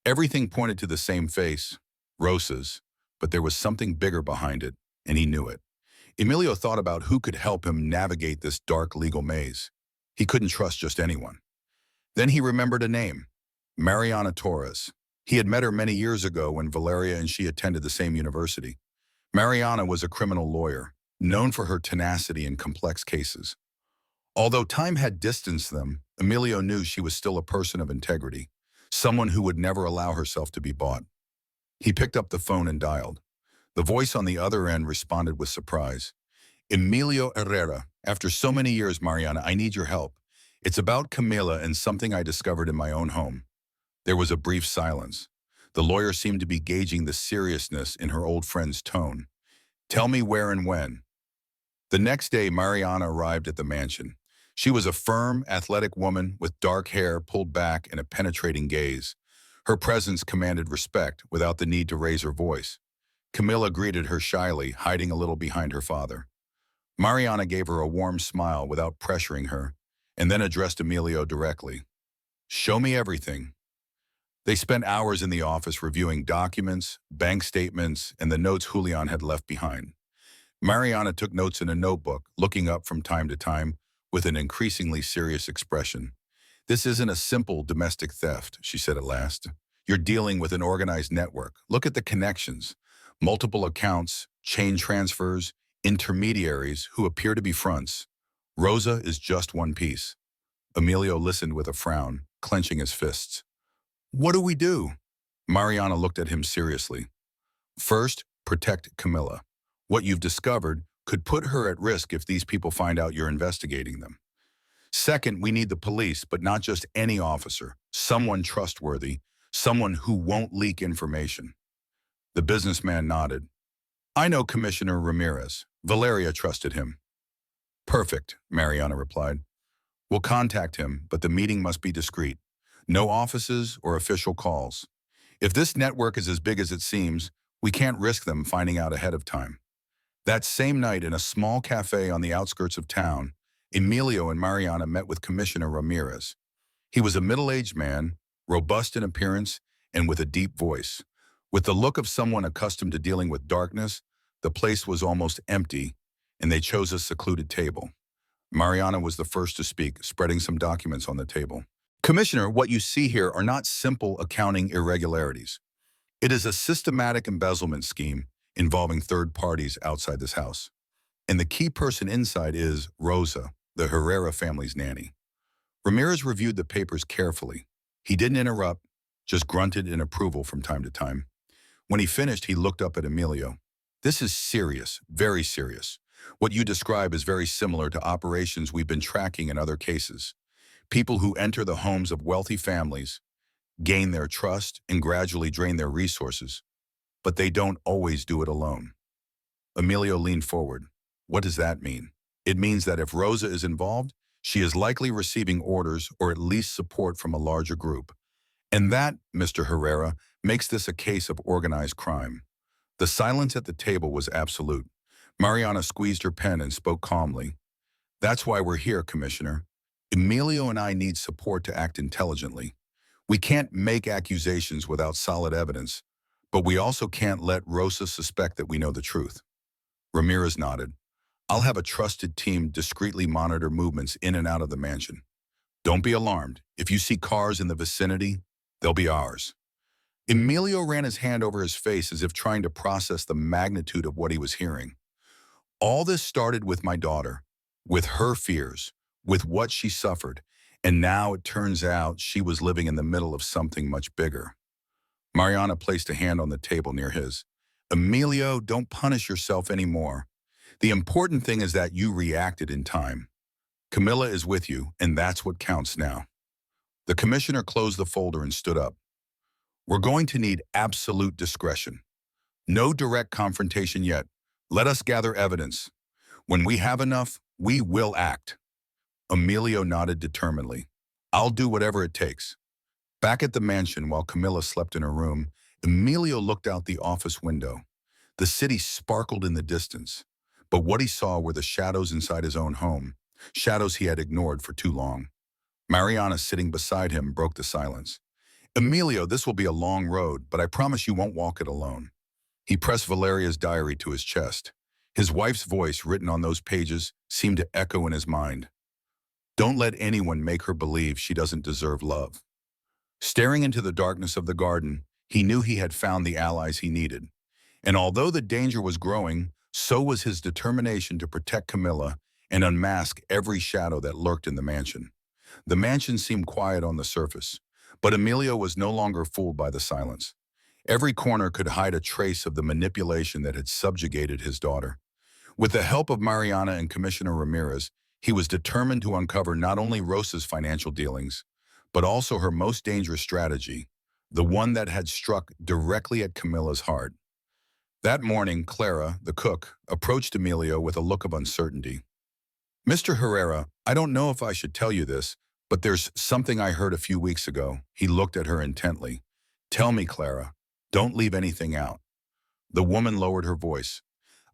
Everything pointed to the same face, Rosa's, but there was something bigger behind it, and he knew it. Emilio thought about who could help him navigate this dark legal maze. He couldn't trust just anyone. Then he remembered a name, Mariana Torres. He had met her many years ago when Valeria and she attended the same university. Mariana was a criminal lawyer, known for her tenacity in complex cases. Although time had distanced them, Emilio knew she was still a person of integrity, someone who would never allow herself to be bought. He picked up the phone and dialed. The voice on the other end responded with surprise. Emilio Herrera, after so many years, Mariana, I need your help. It's about Camila and something I discovered in my own home. There was a brief silence. The lawyer seemed to be gauging the seriousness in her old friend's tone. Tell me where and when. The next day, Mariana arrived at the mansion. She was a firm, athletic woman with dark hair pulled back and a penetrating gaze. Her presence commanded respect without the need to raise her voice. Camilla greeted her shyly, hiding a little behind her father. Mariana gave her a warm smile without pressuring her, and then addressed Emilio directly. Show me everything. They spent hours in the office reviewing documents, bank statements, and the notes Julian had left behind. Mariana took notes in a notebook, looking up from time to time with an increasingly serious expression. This isn't a simple domestic theft, she said at last. You're dealing with an organized network. Look at the connections. Multiple accounts, chain transfers, intermediaries who appear to be fronts. Rosa is just one piece. Emilio listened with a frown, clenching his fists. What do we do? Mariana looked at him seriously. First, protect Camilla. What you've discovered could put her at risk if these people find out you're investigating them. Second, we need the police, but not just any officer, someone trustworthy, someone who won't leak information. The businessman nodded. I know Commissioner Ramirez. Valeria trusted him. Perfect, Mariana replied. We'll contact him, but the meeting must be discreet. No offices or official calls. If this network is as big as it seems, we can't risk them finding out ahead of time. That same night in a small cafe on the outskirts of town, Emilio and Mariana met with Commissioner Ramirez. He was a middle-aged man, robust in appearance, and with a deep voice. With the look of someone accustomed to dealing with darkness, the place was almost empty, and they chose a secluded table. Mariana was the first to speak, spreading some documents on the table. Commissioner, what you see here are not simple accounting irregularities. It is a systematic embezzlement scheme involving third parties outside this house. And the key person inside is Rosa, the Herrera family's nanny. Ramirez reviewed the papers carefully. He didn't interrupt, just grunted in approval from time to time. When he finished, he looked up at Emilio. This is serious, very serious. What you describe is very similar to operations we've been tracking in other cases. People who enter the homes of wealthy families, gain their trust, and gradually drain their resources. But they don't always do it alone. Emilio leaned forward. What does that mean? It means that if Rosa is involved, she is likely receiving orders or at least support from a larger group. And that, Mr. Herrera, makes this a case of organized crime. The silence at the table was absolute. Mariana squeezed her pen and spoke calmly. That's why we're here, Commissioner. Emilio and I need support to act intelligently. We can't make accusations without solid evidence, but we also can't let Rosa suspect that we know the truth. Ramirez nodded. I'll have a trusted team discreetly monitor movements in and out of the mansion. Don't be alarmed. If you see cars in the vicinity, they'll be ours. Emilio ran his hand over his face as if trying to process the magnitude of what he was hearing. All this started with my daughter, with her fears, with what she suffered, and now it turns out she was living in the middle of something much bigger. Mariana placed a hand on the table near his. Emilio, don't punish yourself anymore. The important thing is that you reacted in time. Camilla is with you, and that's what counts now. The commissioner closed the folder and stood up. We're going to need absolute discretion. No direct confrontation yet. Let us gather evidence. When we have enough, we will act. Emilio nodded determinedly. I'll do whatever it takes. Back at the mansion while Camilla slept in her room, Emilio looked out the office window. The city sparkled in the distance, but what he saw were the shadows inside his own home, shadows he had ignored for too long. Mariana, sitting beside him, broke the silence. Emilio, this will be a long road, but I promise you won't walk it alone. He pressed Valeria's diary to his chest. His wife's voice, written on those pages, seemed to echo in his mind. Don't let anyone make her believe she doesn't deserve love. Staring into the darkness of the garden, he knew he had found the allies he needed. And although the danger was growing, so was his determination to protect Camilla and unmask every shadow that lurked in the mansion. The mansion seemed quiet on the surface, but Emilio was no longer fooled by the silence. Every corner could hide a trace of the manipulation that had subjugated his daughter. With the help of Mariana and Commissioner Ramirez, he was determined to uncover not only Rosa's financial dealings, but also her most dangerous strategy, the one that had struck directly at Camilla's heart. That morning, Clara, the cook, approached Emilio with a look of uncertainty. Mr. Herrera, I don't know if I should tell you this, but there's something I heard a few weeks ago. He looked at her intently. Tell me, Clara. Don't leave anything out. The woman lowered her voice.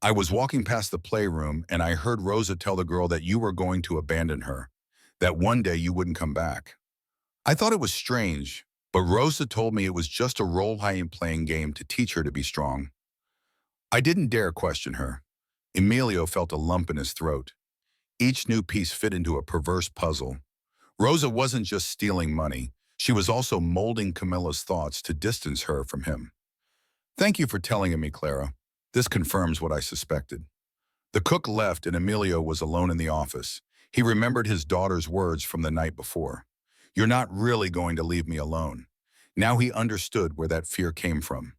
I was walking past the playroom and I heard Rosa tell the girl that you were going to abandon her, that one day you wouldn't come back. I thought it was strange, but Rosa told me it was just a role-playing game to teach her to be strong. I didn't dare question her. Emilio felt a lump in his throat. Each new piece fit into a perverse puzzle. Rosa wasn't just stealing money. She was also molding Camilla's thoughts to distance her from him. Thank you for telling me, Clara. This confirms what I suspected. The cook left and Emilio was alone in the office. He remembered his daughter's words from the night before. You're not really going to leave me alone. Now he understood where that fear came from.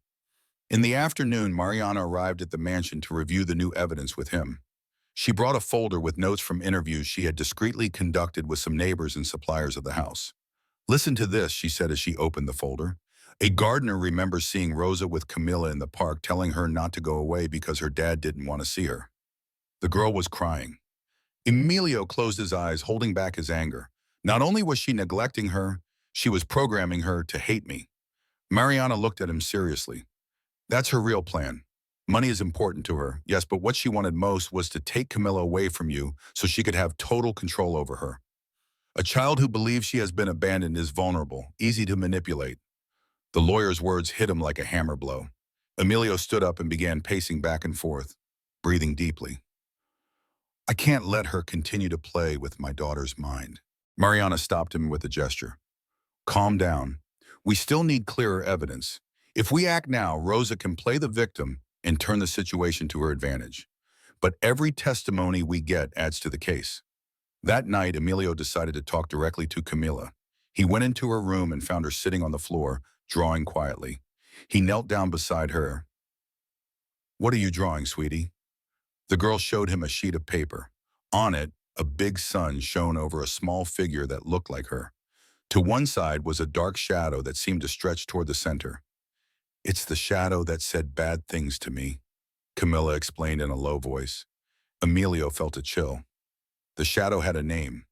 In the afternoon, Mariana arrived at the mansion to review the new evidence with him. She brought a folder with notes from interviews she had discreetly conducted with some neighbors and suppliers of the house. Listen to this, she said as she opened the folder. A gardener remembers seeing Rosa with Camilla in the park, telling her not to go away because her dad didn't want to see her. The girl was crying. Emilio closed his eyes, holding back his anger. Not only was she neglecting her, she was programming her to hate me. Mariana looked at him seriously. That's her real plan. Money is important to her, yes, but what she wanted most was to take Camilla away from you so she could have total control over her. A child who believes she has been abandoned is vulnerable, easy to manipulate. The lawyer's words hit him like a hammer blow. Emilio stood up and began pacing back and forth, breathing deeply. I can't let her continue to play with my daughter's mind. Mariana stopped him with a gesture. Calm down. We still need clearer evidence. If we act now, Rosa can play the victim and turn the situation to her advantage. But every testimony we get adds to the case. That night, Emilio decided to talk directly to Camila. He went into her room and found her sitting on the floor, drawing quietly. He knelt down beside her. What are you drawing, sweetie? The girl showed him a sheet of paper. On it, a big sun shone over a small figure that looked like her. To one side was a dark shadow that seemed to stretch toward the center. It's the shadow that said bad things to me, Camilla explained in a low voice. Emilio felt a chill. The shadow had a name.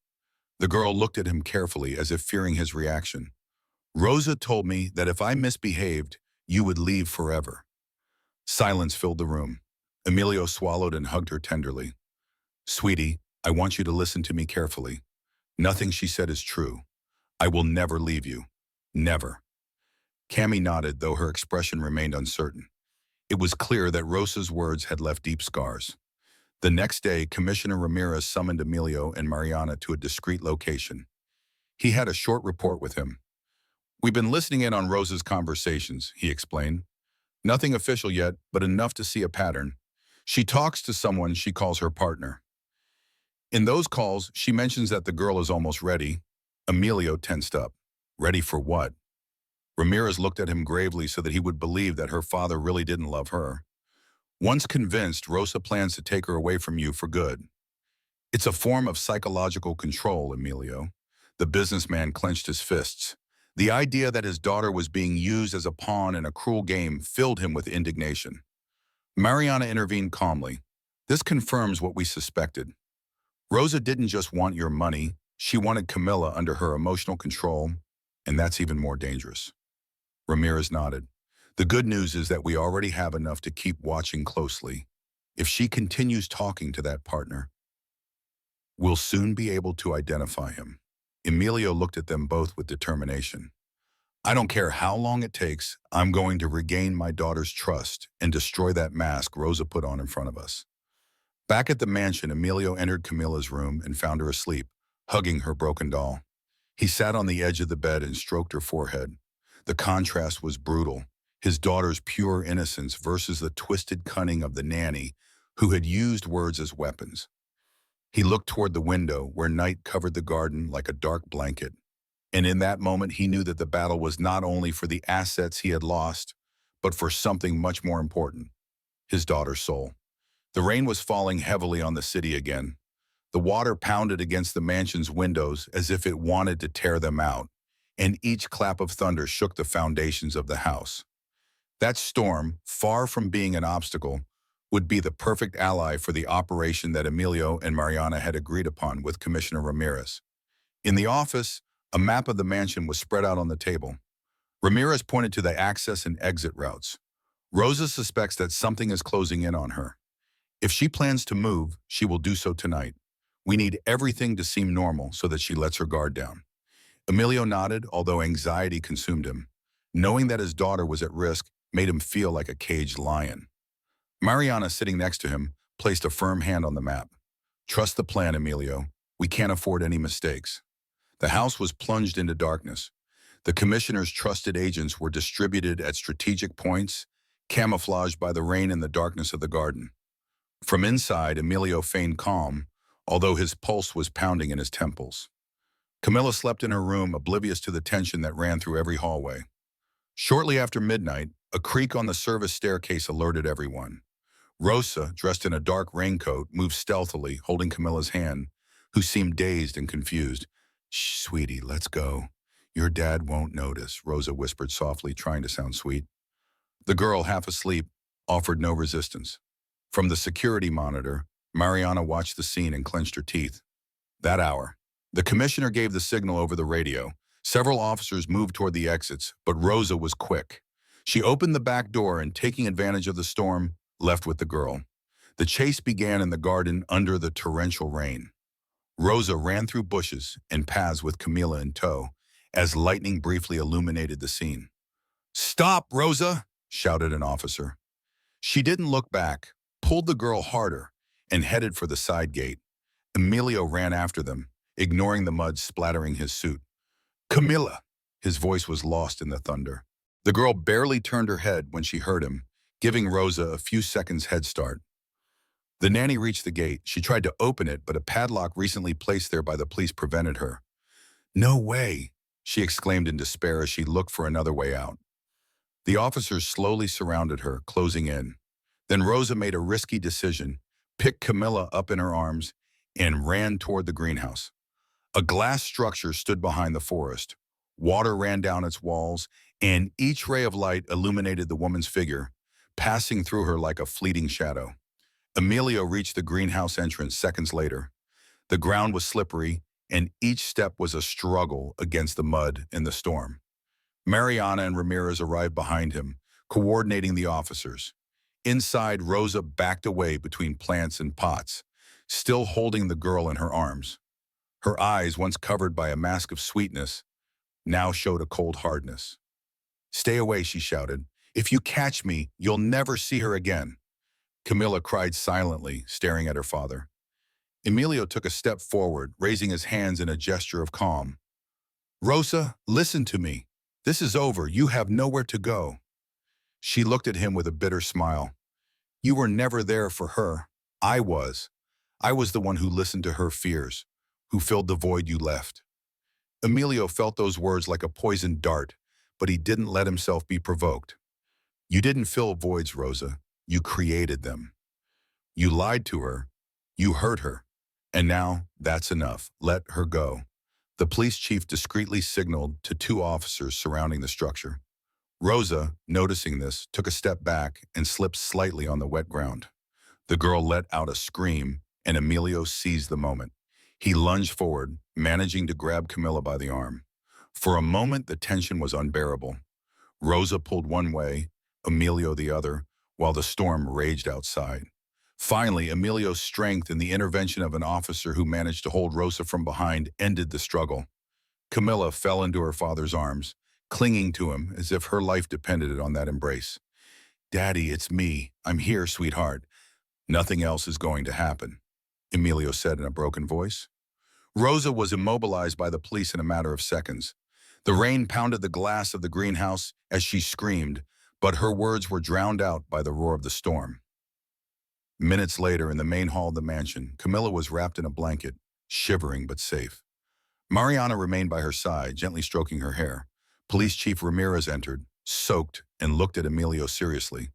The girl looked at him carefully as if fearing his reaction. Rosa told me that if I misbehaved, you would leave forever. Silence filled the room. Emilio swallowed and hugged her tenderly. Sweetie, I want you to listen to me carefully. Nothing she said is true. I will never leave you. Never. Cammy nodded, though her expression remained uncertain. It was clear that Rosa's words had left deep scars. The next day, Commissioner Ramirez summoned Emilio and Mariana to a discreet location. He had a short report with him. We've been listening in on Rosa's conversations, he explained. Nothing official yet, but enough to see a pattern. She talks to someone she calls her partner. In those calls, she mentions that the girl is almost ready. Emilio tensed up. Ready for what? Ramirez looked at him gravely so that he would believe that her father really didn't love her. Once convinced, Rosa plans to take her away from you for good. It's a form of psychological control, Emilio. The businessman clenched his fists. The idea that his daughter was being used as a pawn in a cruel game filled him with indignation. Mariana intervened calmly. This confirms what we suspected. Rosa didn't just want your money, she wanted Camilla under her emotional control, and that's even more dangerous. Ramirez nodded. The good news is that we already have enough to keep watching closely. If she continues talking to that partner, we'll soon be able to identify him. Emilio looked at them both with determination. I don't care how long it takes, I'm going to regain my daughter's trust and destroy that mask Rosa put on in front of us. Back at the mansion, Emilio entered Camilla's room and found her asleep, hugging her broken doll. He sat on the edge of the bed and stroked her forehead. The contrast was brutal. His daughter's pure innocence versus the twisted cunning of the nanny who had used words as weapons. He looked toward the window where night covered the garden like a dark blanket. And in that moment, he knew that the battle was not only for the assets he had lost, but for something much more important, his daughter's soul. The rain was falling heavily on the city again. The water pounded against the mansion's windows as if it wanted to tear them out, and each clap of thunder shook the foundations of the house. That storm, far from being an obstacle, would be the perfect ally for the operation that Emilio and Mariana had agreed upon with Commissioner Ramirez. In the office, a map of the mansion was spread out on the table. Ramirez pointed to the access and exit routes. Rosa suspects that something is closing in on her. If she plans to move, she will do so tonight. We need everything to seem normal so that she lets her guard down. Emilio nodded, although anxiety consumed him. Knowing that his daughter was at risk made him feel like a caged lion. Mariana, sitting next to him, placed a firm hand on the map. Trust the plan, Emilio. We can't afford any mistakes. The house was plunged into darkness. The commissioner's trusted agents were distributed at strategic points, camouflaged by the rain and the darkness of the garden. From inside, Emilio feigned calm, although his pulse was pounding in his temples. Camilla slept in her room, oblivious to the tension that ran through every hallway. Shortly after midnight, a creak on the service staircase alerted everyone. Rosa, dressed in a dark raincoat, moved stealthily, holding Camilla's hand, who seemed dazed and confused. Shh, sweetie, let's go. Your dad won't notice, Rosa whispered softly, trying to sound sweet. The girl, half asleep, offered no resistance. From the security monitor, Mariana watched the scene and clenched her teeth. That hour, the commissioner gave the signal over the radio. Several officers moved toward the exits, but Rosa was quick. She opened the back door and, taking advantage of the storm, left with the girl. The chase began in the garden under the torrential rain. Rosa ran through bushes and paths with Camila in tow as lightning briefly illuminated the scene. "Stop, Rosa!" shouted an officer. She didn't look back, pulled the girl harder, and headed for the side gate. Emilio ran after them, ignoring the mud splattering his suit. "Camilla!" His voice was lost in the thunder. The girl barely turned her head when she heard him, giving Rosa a few seconds head start. The nanny reached the gate. She tried to open it, but a padlock recently placed there by the police prevented her. "No way!" she exclaimed in despair as she looked for another way out. The officers slowly surrounded her, closing in. Then Rosa made a risky decision, picked Camilla up in her arms, and ran toward the greenhouse. A glass structure stood behind the forest. Water ran down its walls, and each ray of light illuminated the woman's figure, passing through her like a fleeting shadow. Emilio reached the greenhouse entrance seconds later. The ground was slippery, and each step was a struggle against the mud and the storm. Mariana and Ramirez arrived behind him, coordinating the officers. Inside, Rosa backed away between plants and pots, still holding the girl in her arms. Her eyes, once covered by a mask of sweetness, now showed a cold hardness. "Stay away," she shouted. "If you catch me, you'll never see her again." Camilla cried silently, staring at her father. Emilio took a step forward, raising his hands in a gesture of calm. "Rosa, listen to me. This is over. You have nowhere to go." She looked at him with a bitter smile. "You were never there for her. I was. I was the one who listened to her fears, who filled the void you left." Emilio felt those words like a poisoned dart, but he didn't let himself be provoked. "You didn't fill voids, Rosa. You created them. You lied to her. You hurt her. And now, that's enough. Let her go." The police chief discreetly signaled to two officers surrounding the structure. Rosa, noticing this, took a step back and slipped slightly on the wet ground. The girl let out a scream, and Emilio seized the moment. He lunged forward, managing to grab Camilla by the arm. For a moment, the tension was unbearable. Rosa pulled one way, Emilio the other, while the storm raged outside. Finally, Emilio's strength and the intervention of an officer who managed to hold Rosa from behind ended the struggle. Camilla fell into her father's arms, clinging to him as if her life depended on that embrace. "Daddy, it's me. I'm here, sweetheart. Nothing else is going to happen," Emilio said in a broken voice. Rosa was immobilized by the police in a matter of seconds. The rain pounded the glass of the greenhouse as she screamed, but her words were drowned out by the roar of the storm. Minutes later, in the main hall of the mansion, Camilla was wrapped in a blanket, shivering but safe. Mariana remained by her side, gently stroking her hair. Police Chief Ramirez entered, soaked, and looked at Emilio seriously.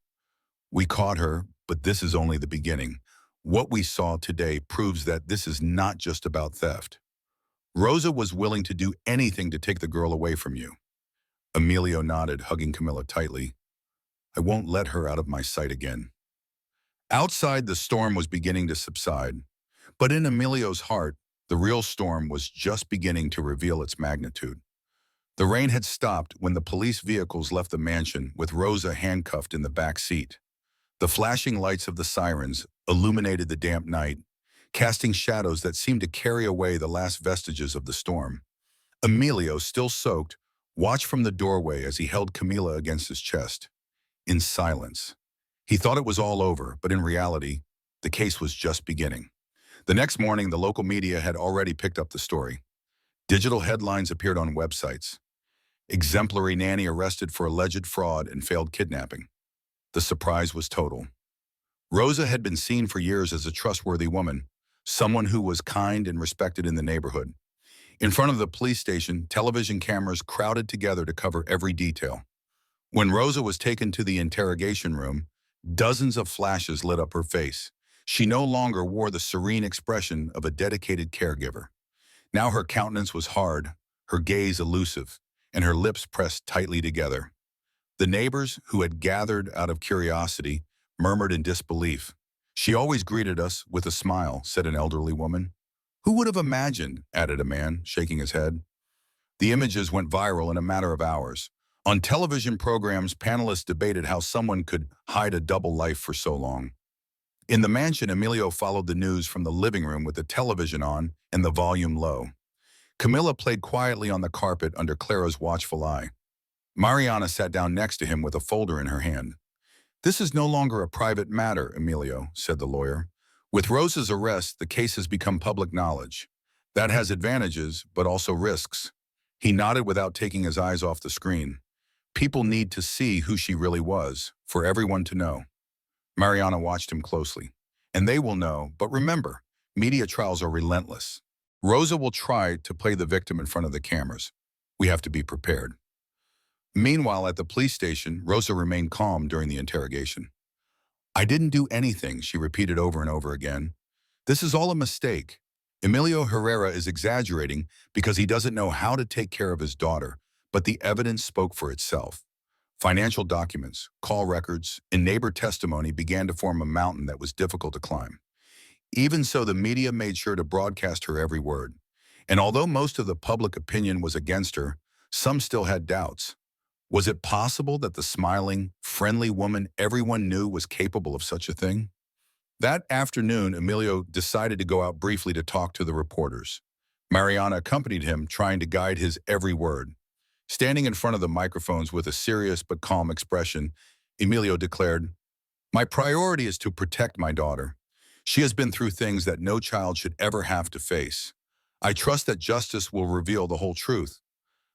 "We caught her, but this is only the beginning. What we saw today proves that this is not just about theft. Rosa was willing to do anything to take the girl away from you." Emilio nodded, hugging Camilla tightly. "I won't let her out of my sight again." Outside, the storm was beginning to subside. But in Emilio's heart, the real storm was just beginning to reveal its magnitude. The rain had stopped when the police vehicles left the mansion with Rosa handcuffed in the back seat. The flashing lights of the sirens illuminated the damp night, casting shadows that seemed to carry away the last vestiges of the storm. Emilio, still soaked, watched from the doorway as he held Camila against his chest. In silence. He thought it was all over, but in reality, the case was just beginning. The next morning, the local media had already picked up the story. Digital headlines appeared on websites. "Exemplary nanny arrested for alleged fraud and failed kidnapping." The surprise was total. Rosa had been seen for years as a trustworthy woman, someone who was kind and respected in the neighborhood. In front of the police station, television cameras crowded together to cover every detail. When Rosa was taken to the interrogation room, dozens of flashes lit up her face. She no longer wore the serene expression of a dedicated caregiver. Now her countenance was hard, her gaze elusive, and her lips pressed tightly together. The neighbors, who had gathered out of curiosity, murmured in disbelief. "She always greeted us with a smile," said an elderly woman. "Who would have imagined?" added a man, shaking his head. The images went viral in a matter of hours. On television programs, panelists debated how someone could hide a double life for so long. In the mansion, Emilio followed the news from the living room with the television on and the volume low. Camilla played quietly on the carpet under Clara's watchful eye. Mariana sat down next to him with a folder in her hand. "This is no longer a private matter, Emilio," said the lawyer. "With Rosa's arrest, the case has become public knowledge. That has advantages, but also risks." He nodded without taking his eyes off the screen. "People need to see who she really was, for everyone to know." Mariana watched him closely. "And they will know, but remember, media trials are relentless. Rosa will try to play the victim in front of the cameras. We have to be prepared." Meanwhile, at the police station, Rosa remained calm during the interrogation. "I didn't do anything," she repeated over and over again. "This is all a mistake. Emilio Herrera is exaggerating because he doesn't know how to take care of his daughter, but the evidence spoke for itself. Financial documents, call records, and neighbor testimony began to form a mountain that was difficult to climb. Even so, the media made sure to broadcast her every word. And although most of the public opinion was against her, some still had doubts. Was it possible that the smiling, friendly woman everyone knew was capable of such a thing? That afternoon, Emilio decided to go out briefly to talk to the reporters. Mariana accompanied him, trying to guide his every word. Standing in front of the microphones with a serious but calm expression, Emilio declared, "My priority is to protect my daughter. She has been through things that no child should ever have to face. I trust that justice will reveal the whole truth."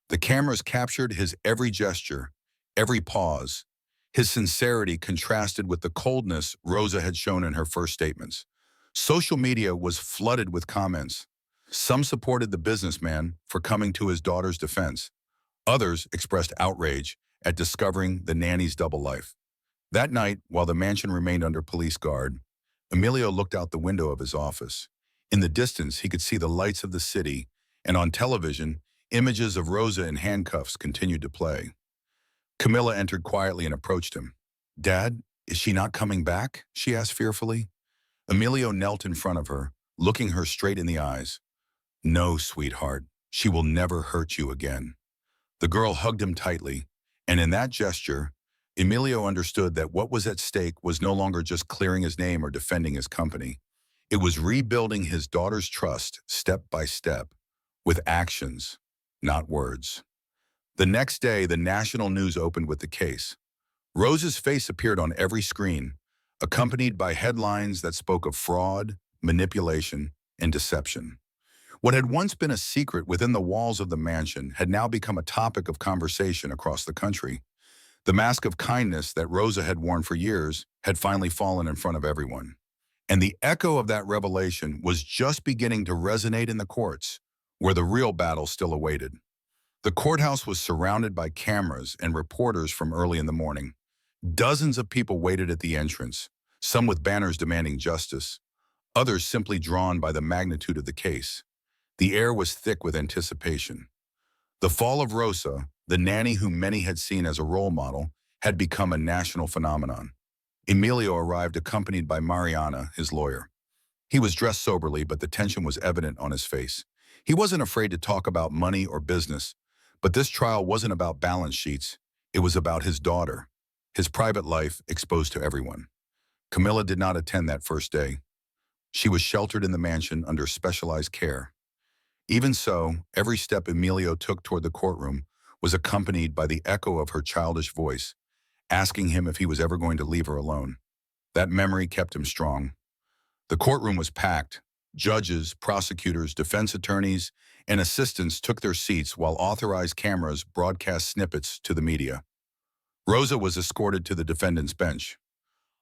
The cameras captured his every gesture, every pause. His sincerity contrasted with the coldness Rosa had shown in her first statements. Social media was flooded with comments. Some supported the businessman for coming to his daughter's defense. Others expressed outrage at discovering the nanny's double life. That night, while the mansion remained under police guard, Emilio looked out the window of his office. In the distance, he could see the lights of the city, and on television, images of Rosa in handcuffs continued to play. Camilla entered quietly and approached him. "Dad, is she not coming back?" she asked fearfully. Emilio knelt in front of her, looking her straight in the eyes. "No, sweetheart, she will never hurt you again." The girl hugged him tightly, and in that gesture, Emilio understood that what was at stake was no longer just clearing his name or defending his company. It was rebuilding his daughter's trust step by step, with actions, not words. The next day, the national news opened with the case. Rosa's face appeared on every screen, accompanied by headlines that spoke of fraud, manipulation, and deception. What had once been a secret within the walls of the mansion had now become a topic of conversation across the country. The mask of kindness that Rosa had worn for years had finally fallen in front of everyone. And the echo of that revelation was just beginning to resonate in the courts, where the real battle still awaited. The courthouse was surrounded by cameras and reporters from early in the morning. Dozens of people waited at the entrance, some with banners demanding justice, others simply drawn by the magnitude of the case. The air was thick with anticipation. The fall of Rosa, the nanny whom many had seen as a role model, had become a national phenomenon. Emilio arrived accompanied by Mariana, his lawyer. He was dressed soberly, but the tension was evident on his face. He wasn't afraid to talk about money or business, but this trial wasn't about balance sheets. It was about his daughter, his private life exposed to everyone. Camilla did not attend that first day. She was sheltered in the mansion under specialized care. Even so, every step Emilio took toward the courtroom was accompanied by the echo of her childish voice, asking him if he was ever going to leave her alone. That memory kept him strong. The courtroom was packed. Judges, prosecutors, defense attorneys, and assistants took their seats while authorized cameras broadcast snippets to the media. Rosa was escorted to the defendant's bench.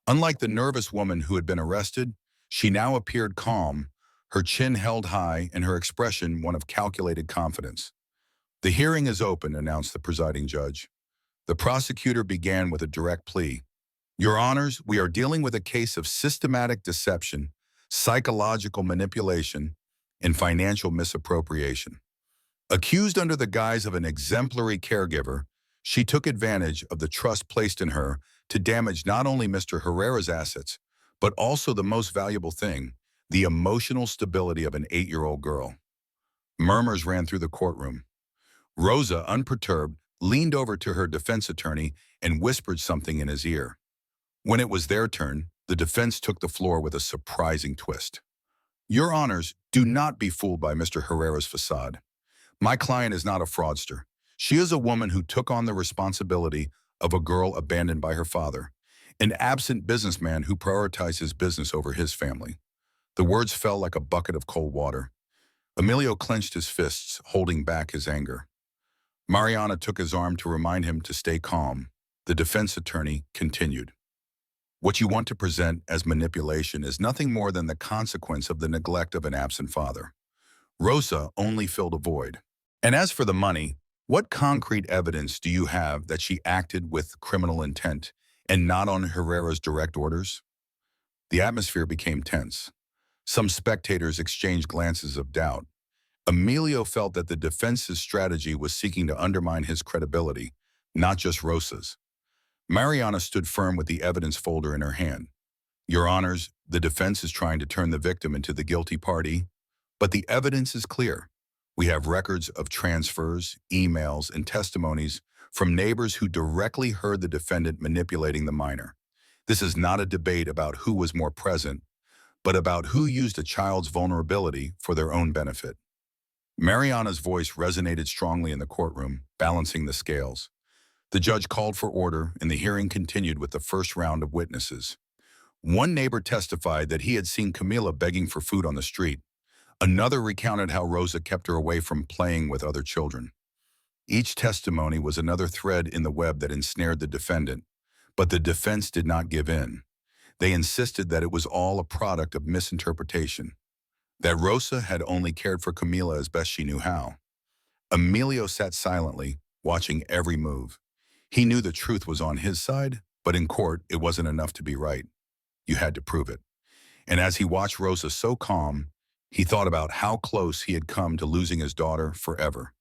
Unlike the nervous woman who had been arrested, she now appeared calm, her chin held high and her expression one of calculated confidence. "The hearing is open," announced the presiding judge. The prosecutor began with a direct plea. "Your Honors, we are dealing with a case of systematic deception, psychological manipulation, and financial misappropriation. Accused under the guise of an exemplary caregiver, she took advantage of the trust placed in her to damage not only Mr. Herrera's assets, but also the most valuable thing, the emotional stability of an 8-year-old girl." Murmurs ran through the courtroom. Rosa, unperturbed, leaned over to her defense attorney and whispered something in his ear. When it was their turn, The defense took the floor with a surprising twist. Your Honors, do not be fooled by Mr. Herrera's facade. My client is not a fraudster. She is a woman who took on the responsibility of a girl abandoned by her father, an absent businessman who prioritized his business over his family. The words fell like a bucket of cold water. Emilio clenched his fists, holding back his anger. Mariana took his arm to remind him to stay calm. The defense attorney continued. What you want to present as manipulation is nothing more than the consequence of the neglect of an absent father. Rosa only filled a void. And as for the money, what concrete evidence do you have that she acted with criminal intent and not on Herrera's direct orders? The atmosphere became tense. Some spectators exchanged glances of doubt. Emilio felt that the defense's strategy was seeking to undermine his credibility, not just Rosa's. Mariana stood firm with the evidence folder in her hand. Your Honors, the defense is trying to turn the victim into the guilty party, but the evidence is clear. We have records of transfers, emails, and testimonies from neighbors who directly heard the defendant manipulating the minor. This is not a debate about who was more present, but about who used a child's vulnerability for their own benefit. Mariana's voice resonated strongly in the courtroom, balancing the scales. The judge called for order, and the hearing continued with the first round of witnesses. One neighbor testified that he had seen Camila begging for food on the street. Another recounted how Rosa kept her away from playing with other children. Each testimony was another thread in the web that ensnared the defendant, but the defense did not give in. They insisted that it was all a product of misinterpretation, that Rosa had only cared for Camila as best she knew how. Emilio sat silently, watching every move. He knew the truth was on his side, but in court, it wasn't enough to be right. You had to prove it. And as he watched Rosa so calm, he thought about how close he had come to losing his daughter forever.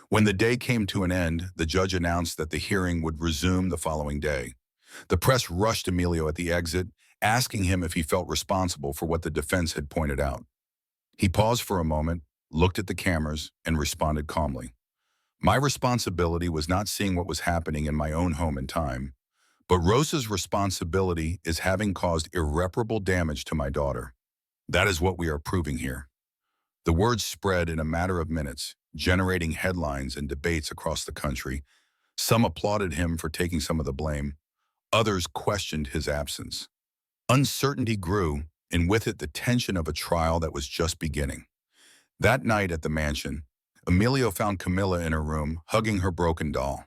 When the day came to an end, the judge announced that the hearing would resume the following day. The press rushed Emilio at the exit, asking him if he felt responsible for what the defense had pointed out. He paused for a moment, looked at the cameras, and responded calmly. My responsibility was not seeing what was happening in my own home in time, but Rosa's responsibility is having caused irreparable damage to my daughter. That is what we are proving here. The words spread in a matter of minutes, generating headlines and debates across the country. Some applauded him for taking some of the blame. Others questioned his absence. Uncertainty grew, and with it the tension of a trial that was just beginning. That night at the mansion, Emilio found Camila in her room, hugging her broken doll.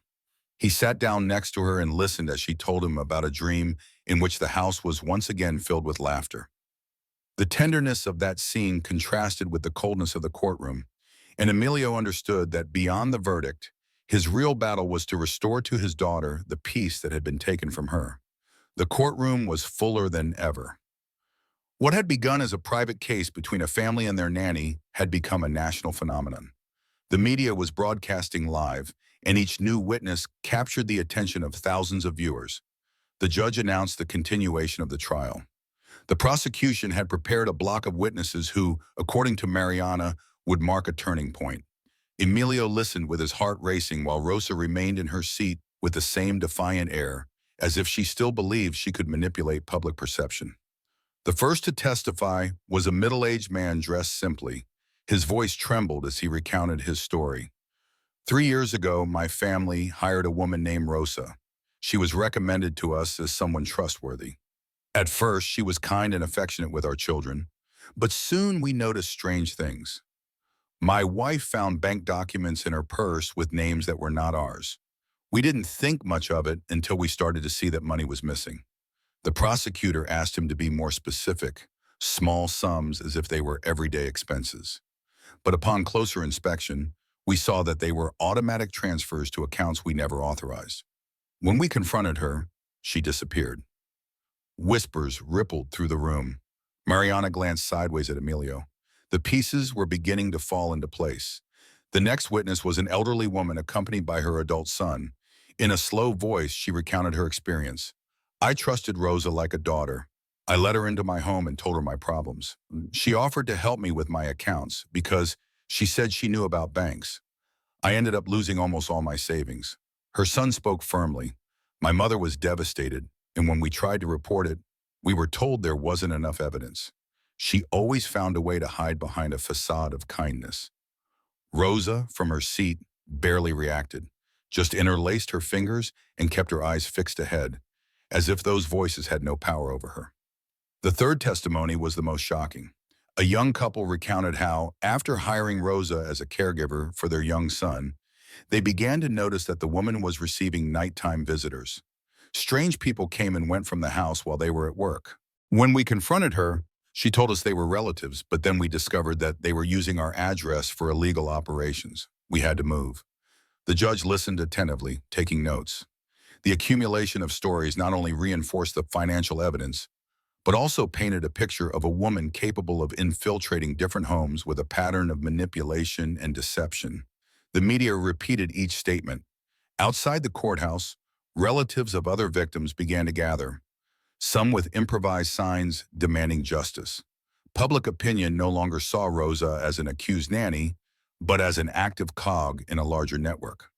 He sat down next to her and listened as she told him about a dream in which the house was once again filled with laughter. The tenderness of that scene contrasted with the coldness of the courtroom, and Emilio understood that beyond the verdict, his real battle was to restore to his daughter the peace that had been taken from her. The courtroom was fuller than ever. What had begun as a private case between a family and their nanny had become a national phenomenon. The media was broadcasting live, and each new witness captured the attention of thousands of viewers. The judge announced the continuation of the trial. The prosecution had prepared a block of witnesses who, according to Mariana, would mark a turning point. Emilio listened with his heart racing while Rosa remained in her seat with the same defiant air, as if she still believed she could manipulate public perception. The first to testify was a middle-aged man dressed simply. His voice trembled as he recounted his story. 3 years ago, my family hired a woman named Rosa. She was recommended to us as someone trustworthy. At first, she was kind and affectionate with our children, but soon we noticed strange things. My wife found bank documents in her purse with names that were not ours. We didn't think much of it until we started to see that money was missing. The prosecutor asked him to be more specific, small sums as if they were everyday expenses. But upon closer inspection, we saw that they were automatic transfers to accounts we never authorized. When we confronted her, she disappeared. Whispers rippled through the room. Mariana glanced sideways at Emilio. The pieces were beginning to fall into place. The next witness was an elderly woman accompanied by her adult son. In a slow voice, she recounted her experience. I trusted Rosa like a daughter. I let her into my home and told her my problems. She offered to help me with my accounts because she said she knew about banks. I ended up losing almost all my savings. Her son spoke firmly. My mother was devastated, and when we tried to report it, We were told there wasn't enough evidence. She always found a way to hide behind a facade of kindness. Rosa, from her seat, barely reacted, just interlaced her fingers and kept her eyes fixed ahead, as if those voices had no power over her. The third testimony was the most shocking. A young couple recounted how, after hiring Rosa as a caregiver for their young son, they began to notice that the woman was receiving nighttime visitors. Strange people came and went from the house while they were at work. When we confronted her, she told us they were relatives, but then we discovered that they were using our address for illegal operations. We had to move. The judge listened attentively, taking notes. The accumulation of stories not only reinforced the financial evidence, but also painted a picture of a woman capable of infiltrating different homes with a pattern of manipulation and deception. The media repeated each statement. Outside the courthouse, relatives of other victims began to gather, some with improvised signs demanding justice. Public opinion no longer saw Rosa as an accused nanny, but as an active cog in a larger network.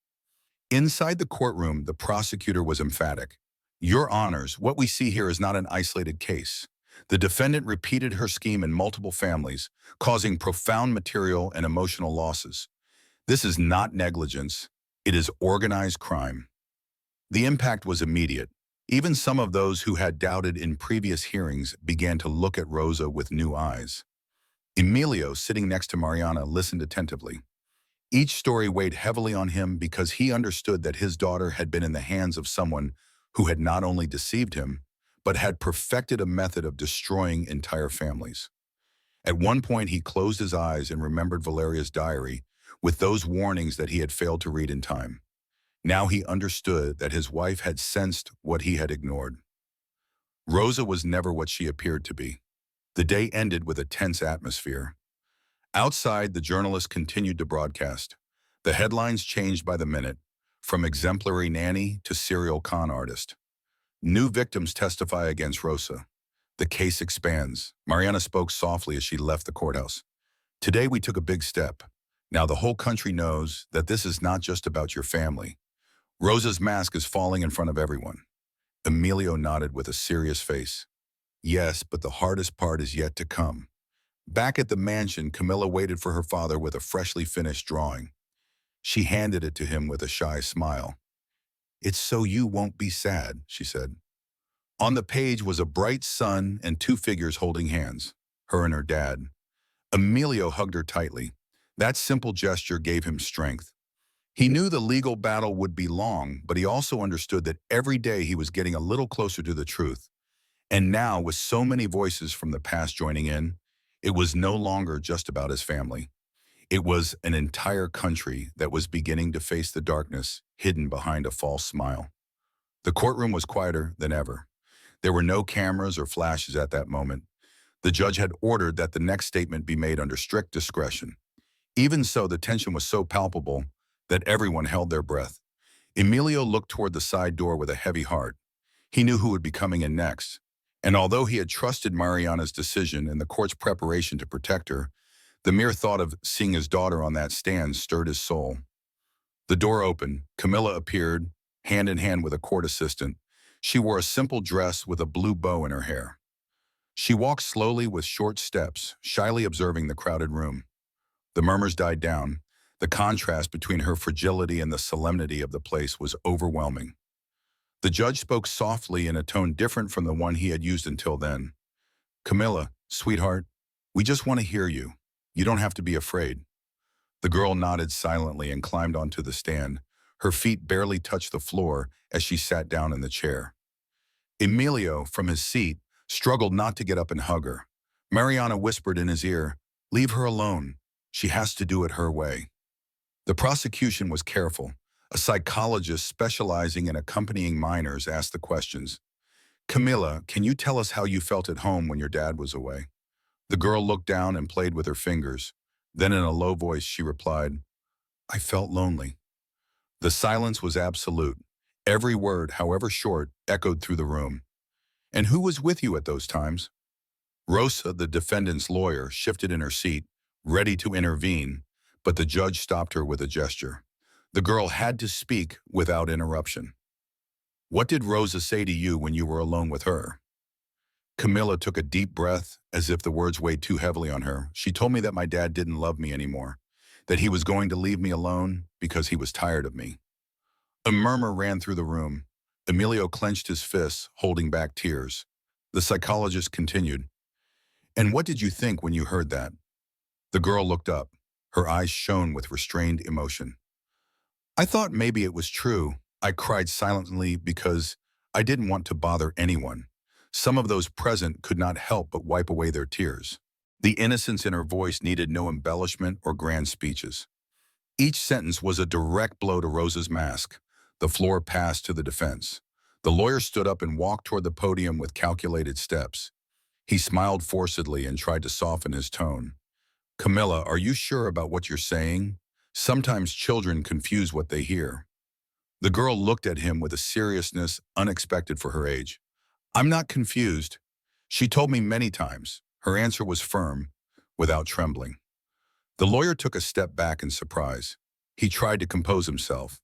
Inside the courtroom, the prosecutor was emphatic. Your Honors, what we see here is not an isolated case. The defendant repeated her scheme in multiple families, causing profound material and emotional losses. This is not negligence, it is organized crime. The impact was immediate. Even some of those who had doubted in previous hearings began to look at Rosa with new eyes. Emilio, sitting next to Mariana, listened attentively. Each story weighed heavily on him because he understood that his daughter had been in the hands of someone who had not only deceived him, but had perfected a method of destroying entire families. At one point, he closed his eyes and remembered Valeria's diary with those warnings that he had failed to read in time. Now he understood that his wife had sensed what he had ignored. Rosa was never what she appeared to be. The day ended with a tense atmosphere. Outside, the journalists continued to broadcast. The headlines changed by the minute, from exemplary nanny to serial con artist. New victims testify against Rosa. The case expands. Mariana spoke softly as she left the courthouse. Today we took a big step. Now the whole country knows that this is not just about your family. Rosa's mask is falling in front of everyone. Emilio nodded with a serious face. Yes, but the hardest part is yet to come. Back at the mansion, Camilla waited for her father with a freshly finished drawing. She handed it to him with a shy smile. It's so you won't be sad, she said. On the page was a bright sun and two figures holding hands, her and her dad. Emilio hugged her tightly. That simple gesture gave him strength. He knew the legal battle would be long, but he also understood that every day he was getting a little closer to the truth. And now, with so many voices from the past joining in, it was no longer just about his family. It was an entire country that was beginning to face the darkness hidden behind a false smile. The courtroom was quieter than ever. There were no cameras or flashes at that moment. The judge had ordered that the next statement be made under strict discretion. Even so, the tension was so palpable that everyone held their breath. Emilio looked toward the side door with a heavy heart. He knew who would be coming in next. And although he had trusted Mariana's decision and the court's preparation to protect her, the mere thought of seeing his daughter on that stand stirred his soul. The door opened. Camilla appeared, hand in hand with a court assistant. She wore a simple dress with a blue bow in her hair. She walked slowly with short steps, shyly observing the crowded room. The murmurs died down. The contrast between her fragility and the solemnity of the place was overwhelming. The judge spoke softly in a tone different from the one he had used until then. Camilla, sweetheart, we just want to hear you. You don't have to be afraid. The girl nodded silently and climbed onto the stand. Her feet barely touched the floor as she sat down in the chair. Emilio, from his seat, struggled not to get up and hug her. Mariana whispered in his ear, "Leave her alone. She has to do it her way." The prosecution was careful. A psychologist specializing in accompanying minors asked the questions. Camilla, can you tell us how you felt at home when your dad was away? The girl looked down and played with her fingers. Then in a low voice, she replied, I felt lonely. The silence was absolute. Every word, however short, echoed through the room. And who was with you at those times? Rosa, the defendant's lawyer, shifted in her seat, ready to intervene, but the judge stopped her with a gesture. The girl had to speak without interruption. What did Rosa say to you when you were alone with her? Camilla took a deep breath as if the words weighed too heavily on her. She told me that my dad didn't love me anymore, that he was going to leave me alone because he was tired of me. A murmur ran through the room. Emilio clenched his fists, holding back tears. The psychologist continued, "And what did you think when you heard that?" The girl looked up. Her eyes shone with restrained emotion. "I thought maybe it was true. I cried silently because I didn't want to bother anyone." Some of those present could not help but wipe away their tears. The innocence in her voice needed no embellishment or grand speeches. Each sentence was a direct blow to Rosa's mask. The floor passed to the defense. The lawyer stood up and walked toward the podium with calculated steps. He smiled forcedly and tried to soften his tone. "Camilla, are you sure about what you're saying? Sometimes children confuse what they hear." The girl looked at him with a seriousness unexpected for her age. "I'm not confused. She told me many times." Her answer was firm, without trembling. The lawyer took a step back in surprise. He tried to compose himself.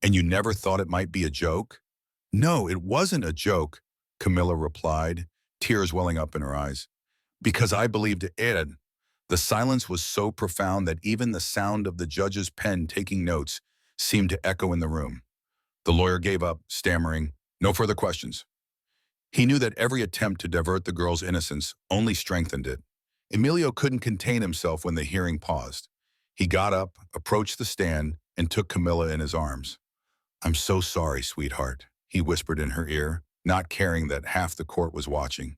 "And you never thought it might be a joke?" "No, it wasn't a joke," Camilla replied, tears welling up in her eyes. "Because I believed it." The silence was so profound that even the sound of the judge's pen taking notes seemed to echo in the room. The lawyer gave up, stammering, "No further questions." He knew that every attempt to divert the girl's innocence only strengthened it. Emilio couldn't contain himself when the hearing paused. He got up, approached the stand, and took Camilla in his arms. "I'm so sorry, sweetheart," he whispered in her ear, not caring that half the court was watching.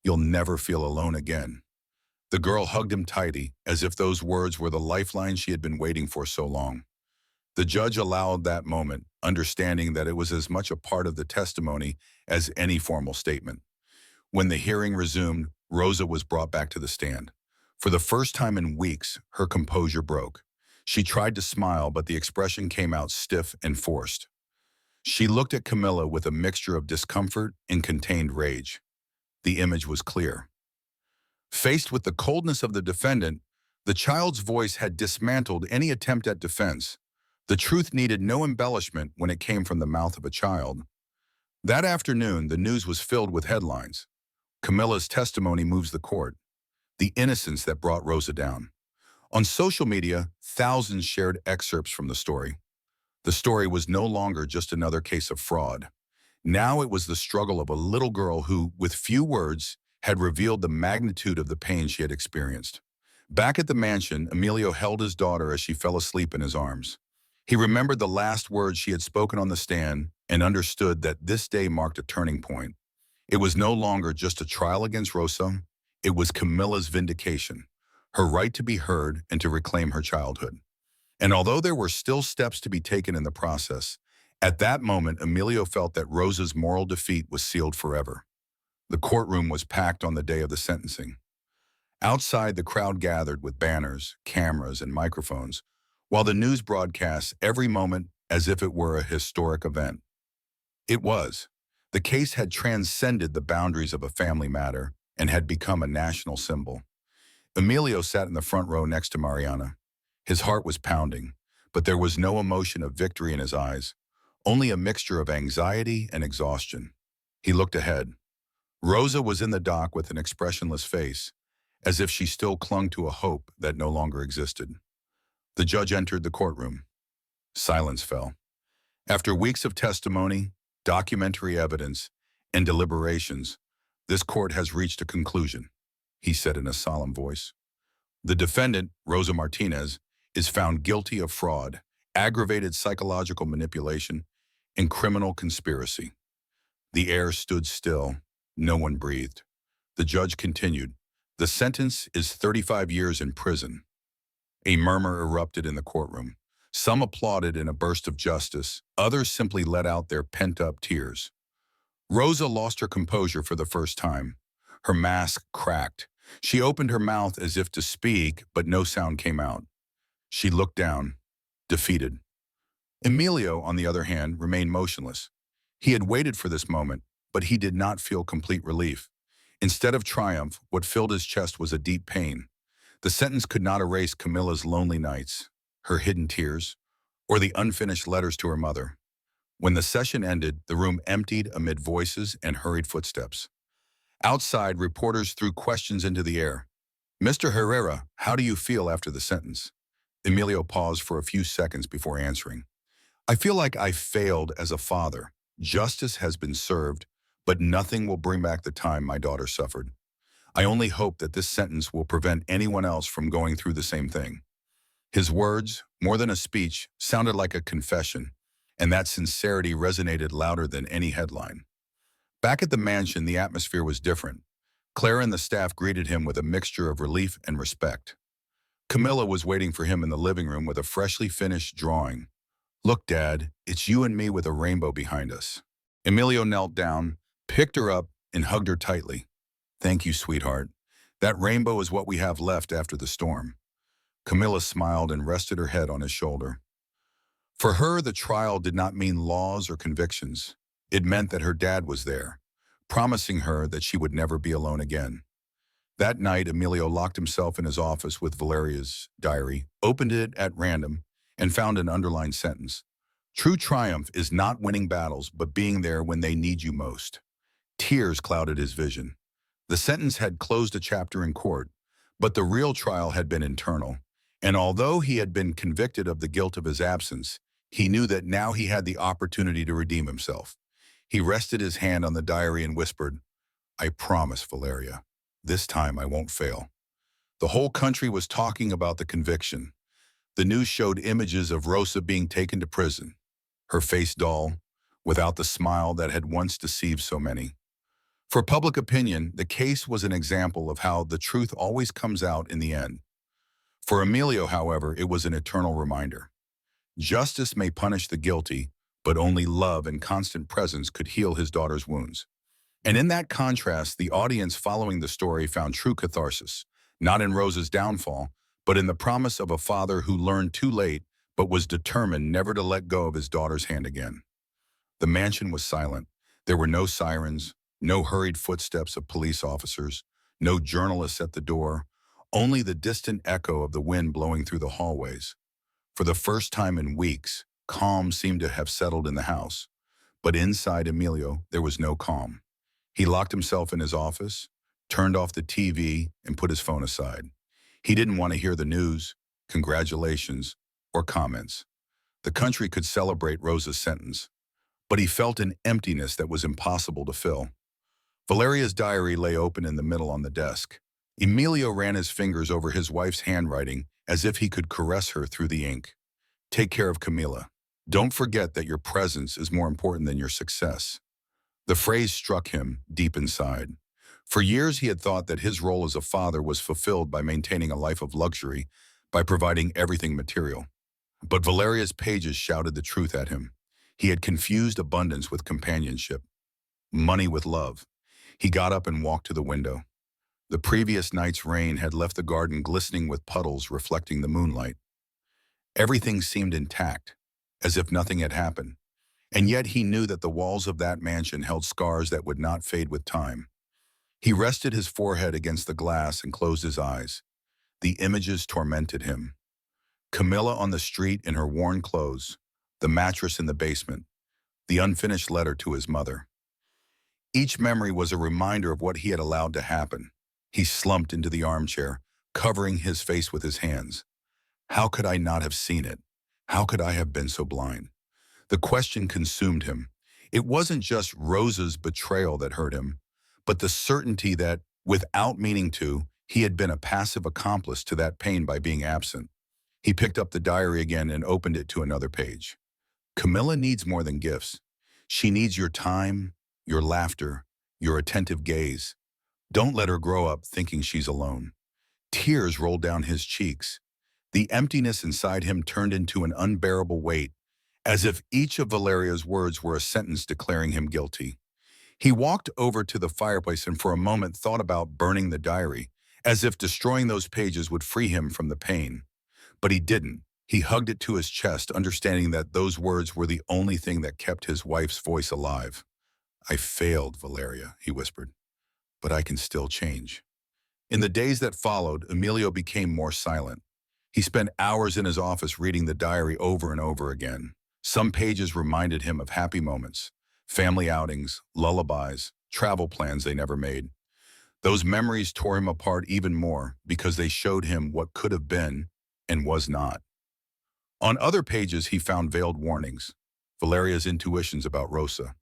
"You'll never feel alone again." The girl hugged him tightly, as if those words were the lifeline she had been waiting for so long. The judge allowed that moment, understanding that it was as much a part of the testimony as any formal statement. When the hearing resumed, Rosa was brought back to the stand. For the first time in weeks, her composure broke. She tried to smile, but the expression came out stiff and forced. She looked at Camilla with a mixture of discomfort and contained rage. The image was clear. Faced with the coldness of the defendant, the child's voice had dismantled any attempt at defense. The truth needed no embellishment when it came from the mouth of a child. That afternoon, the news was filled with headlines. "Camilla's testimony moves the court." "The innocence that brought Rosa down." On social media, thousands shared excerpts from the story. The story was no longer just another case of fraud. Now it was the struggle of a little girl who, with few words, had revealed the magnitude of the pain she had experienced. Back at the mansion, Emilio held his daughter as she fell asleep in his arms. He remembered the last words she had spoken on the stand and understood that this day marked a turning point. It was no longer just a trial against Rosa. It was Camilla's vindication, her right to be heard and to reclaim her childhood. And although there were still steps to be taken in the process, at that moment, Emilio felt that Rosa's moral defeat was sealed forever. The courtroom was packed on the day of the sentencing. Outside, the crowd gathered with banners, cameras, and microphones, while the news broadcasts every moment as if it were a historic event. It was. The case had transcended the boundaries of a family matter and had become a national symbol. Emilio sat in the front row next to Mariana. His heart was pounding, but there was no emotion of victory in his eyes, only a mixture of anxiety and exhaustion. He looked ahead. Rosa was in the dock with an expressionless face, as if she still clung to a hope that no longer existed. The judge entered the courtroom. Silence fell. After weeks of testimony, documentary evidence, and deliberations, this court has reached a conclusion, he said in a solemn voice. The defendant, Rosa Martinez, is found guilty of fraud, aggravated psychological manipulation, and criminal conspiracy. The air stood still. No one breathed. The judge continued, "The sentence is 35 years in prison." A murmur erupted in the courtroom. Some applauded in a burst of justice. Others simply let out their pent-up tears. Rosa lost her composure for the first time. Her mask cracked. She opened her mouth as if to speak, but no sound came out. She looked down, defeated. Emilio, on the other hand, remained motionless. He had waited for this moment, but he did not feel complete relief. Instead of triumph, what filled his chest was a deep pain. The sentence could not erase Camilla's lonely nights, her hidden tears, or the unfinished letters to her mother. When the session ended, the room emptied amid voices and hurried footsteps. Outside, reporters threw questions into the air. Mr. Herrera, how do you feel after the sentence? Emilio paused for a few seconds before answering. I feel like I failed as a father. Justice has been served, but nothing will bring back the time my daughter suffered. I only hope that this sentence will prevent anyone else from going through the same thing. His words, more than a speech, sounded like a confession, and that sincerity resonated louder than any headline. Back at the mansion, the atmosphere was different. Clara and the staff greeted him with a mixture of relief and respect. Camilla was waiting for him in the living room with a freshly finished drawing. Look, Dad, it's you and me with a rainbow behind us. Emilio knelt down, picked her up, and hugged her tightly. Thank you, sweetheart. That rainbow is what we have left after the storm. Camilla smiled and rested her head on his shoulder. For her, the trial did not mean laws or convictions. It meant that her dad was there, promising her that she would never be alone again. That night, Emilio locked himself in his office with Valeria's diary, opened it at random, and found an underlined sentence. True triumph is not winning battles, but being there when they need you most. Tears clouded his vision. The sentence had closed a chapter in court, but the real trial had been internal. And although he had been convicted of the guilt of his absence, he knew that now he had the opportunity to redeem himself. He rested his hand on the diary and whispered, I promise, Valeria, this time I won't fail. The whole country was talking about the conviction. The news showed images of Rosa being taken to prison, her face dull, without the smile that had once deceived so many. For public opinion, the case was an example of how the truth always comes out in the end. For Emilio, however, it was an eternal reminder. Justice may punish the guilty, but only love and constant presence could heal his daughter's wounds. And in that contrast, the audience following the story found true catharsis, not in Rosa's downfall, but in the promise of a father who learned too late but was determined never to let go of his daughter's hand again. The mansion was silent. There were no sirens, no hurried footsteps of police officers, no journalists at the door, only the distant echo of the wind blowing through the hallways. For the first time in weeks, calm seemed to have settled in the house. But inside Emilio, there was no calm. He locked himself in his office, turned off the TV, and put his phone aside. He didn't want to hear the news, congratulations, or comments. The country could celebrate Rosa's sentence, but he felt an emptiness that was impossible to fill. Valeria's diary lay open in the middle on the desk. Emilio ran his fingers over his wife's handwriting as if he could caress her through the ink. Take care of Camila. Don't forget that your presence is more important than your success. The phrase struck him deep inside. For years he had thought that his role as a father was fulfilled by maintaining a life of luxury, by providing everything material. But Valeria's pages shouted the truth at him. He had confused abundance with companionship, money with love. He got up and walked to the window. The previous night's rain had left the garden glistening with puddles reflecting the moonlight. Everything seemed intact, as if nothing had happened. And yet he knew that the walls of that mansion held scars that would not fade with time. He rested his forehead against the glass and closed his eyes. The images tormented him. Camilla on the street in her worn clothes, the mattress in the basement, the unfinished letter to his mother. Each memory was a reminder of what he had allowed to happen. He slumped into the armchair, covering his face with his hands. How could I not have seen it? How could I have been so blind? The question consumed him. It wasn't just Rosa's betrayal that hurt him, but the certainty that, without meaning to, he had been a passive accomplice to that pain by being absent. He picked up the diary again and opened it to another page. Camilla needs more than gifts. She needs your time, your laughter, your attentive gaze. Don't let her grow up thinking she's alone. Tears rolled down his cheeks. The emptiness inside him turned into an unbearable weight, as if each of Valeria's words were a sentence declaring him guilty. He walked over to the fireplace and for a moment thought about burning the diary, as if destroying those pages would free him from the pain. But he didn't. He hugged it to his chest, understanding that those words were the only thing that kept his wife's voice alive. I failed, Valeria, he whispered, but I can still change. In the days that followed, Emilio became more silent. He spent hours in his office reading the diary over and over again. Some pages reminded him of happy moments, family outings, lullabies, travel plans they never made. Those memories tore him apart even more because they showed him what could have been and was not. On other pages, he found veiled warnings, Valeria's intuitions about Rosa.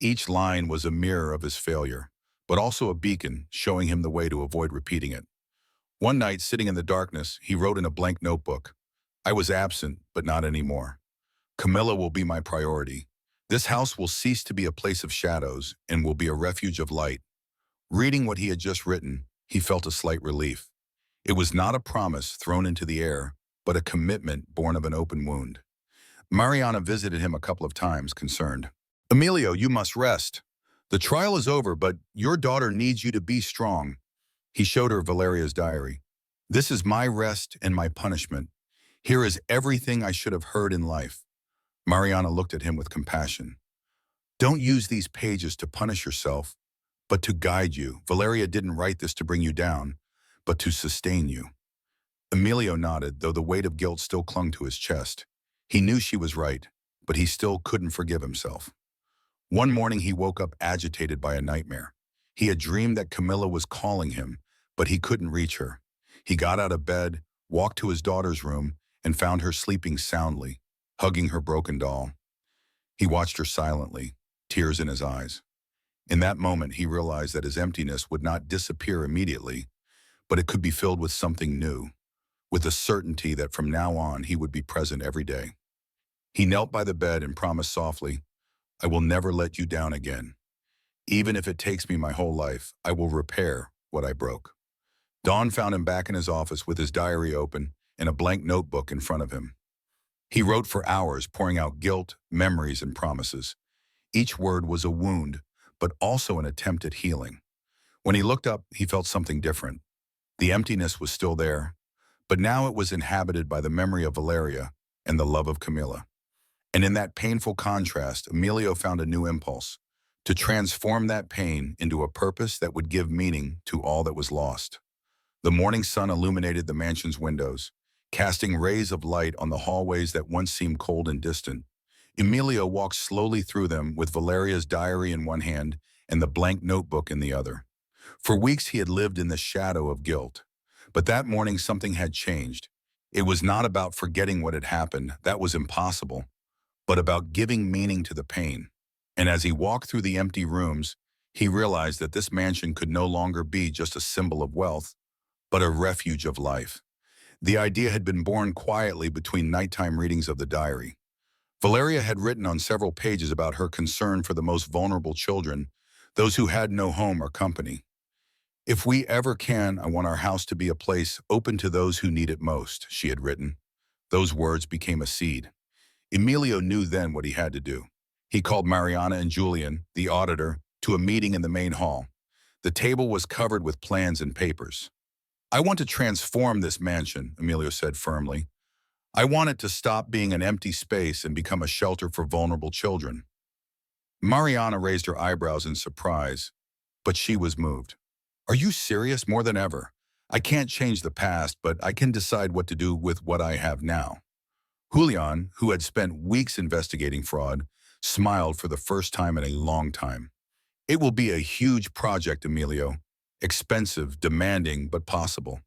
Each line was a mirror of his failure, but also a beacon showing him the way to avoid repeating it. One night, sitting in the darkness, he wrote in a blank notebook, "I was absent, but not anymore. Camilla will be my priority. This house will cease to be a place of shadows and will be a refuge of light." Reading what he had just written, he felt a slight relief. It was not a promise thrown into the air, but a commitment born of an open wound. Mariana visited him a couple of times, concerned. "Emilio, you must rest. The trial is over, but your daughter needs you to be strong." He showed her Valeria's diary. "This is my rest and my punishment. Here is everything I should have heard in life." Mariana looked at him with compassion. "Don't use these pages to punish yourself, but to guide you. Valeria didn't write this to bring you down, but to sustain you." Emilio nodded, though the weight of guilt still clung to his chest. He knew she was right, but he still couldn't forgive himself. One morning he woke up agitated by a nightmare. He had dreamed that Camilla was calling him, but he couldn't reach her. He got out of bed, walked to his daughter's room, and found her sleeping soundly, hugging her broken doll. He watched her silently, tears in his eyes. In that moment, he realized that his emptiness would not disappear immediately, but it could be filled with something new, with the certainty that from now on he would be present every day. He knelt by the bed and promised softly, "I will never let you down again. Even if it takes me my whole life, I will repair what I broke." Dawn found him back in his office with his diary open and a blank notebook in front of him. He wrote for hours, pouring out guilt, memories, and promises. Each word was a wound, but also an attempt at healing. When he looked up, he felt something different. The emptiness was still there, but now it was inhabited by the memory of Valeria and the love of Camilla. And in that painful contrast, Emilio found a new impulse, to transform that pain into a purpose that would give meaning to all that was lost. The morning sun illuminated the mansion's windows, casting rays of light on the hallways that once seemed cold and distant. Emilio walked slowly through them with Valeria's diary in one hand and the blank notebook in the other. For weeks he had lived in the shadow of guilt. But that morning something had changed. It was not about forgetting what had happened, that was impossible, but about giving meaning to the pain. And as he walked through the empty rooms, he realized that this mansion could no longer be just a symbol of wealth, but a refuge of life. The idea had been born quietly between nighttime readings of the diary. Valeria had written on several pages about her concern for the most vulnerable children, those who had no home or company. "If we ever can, I want our house to be a place open to those who need it most," she had written. Those words became a seed. Emilio knew then what he had to do. He called Mariana and Julian, the auditor, to a meeting in the main hall. The table was covered with plans and papers. "I want to transform this mansion," Emilio said firmly. "I want it to stop being an empty space and become a shelter for vulnerable children." Mariana raised her eyebrows in surprise, but she was moved. "Are you serious?" "More than ever. I can't change the past, but I can decide what to do with what I have now." Julian, who had spent weeks investigating fraud, smiled for the first time in a long time. "It will be a huge project, Emilio. Expensive, demanding, but possible."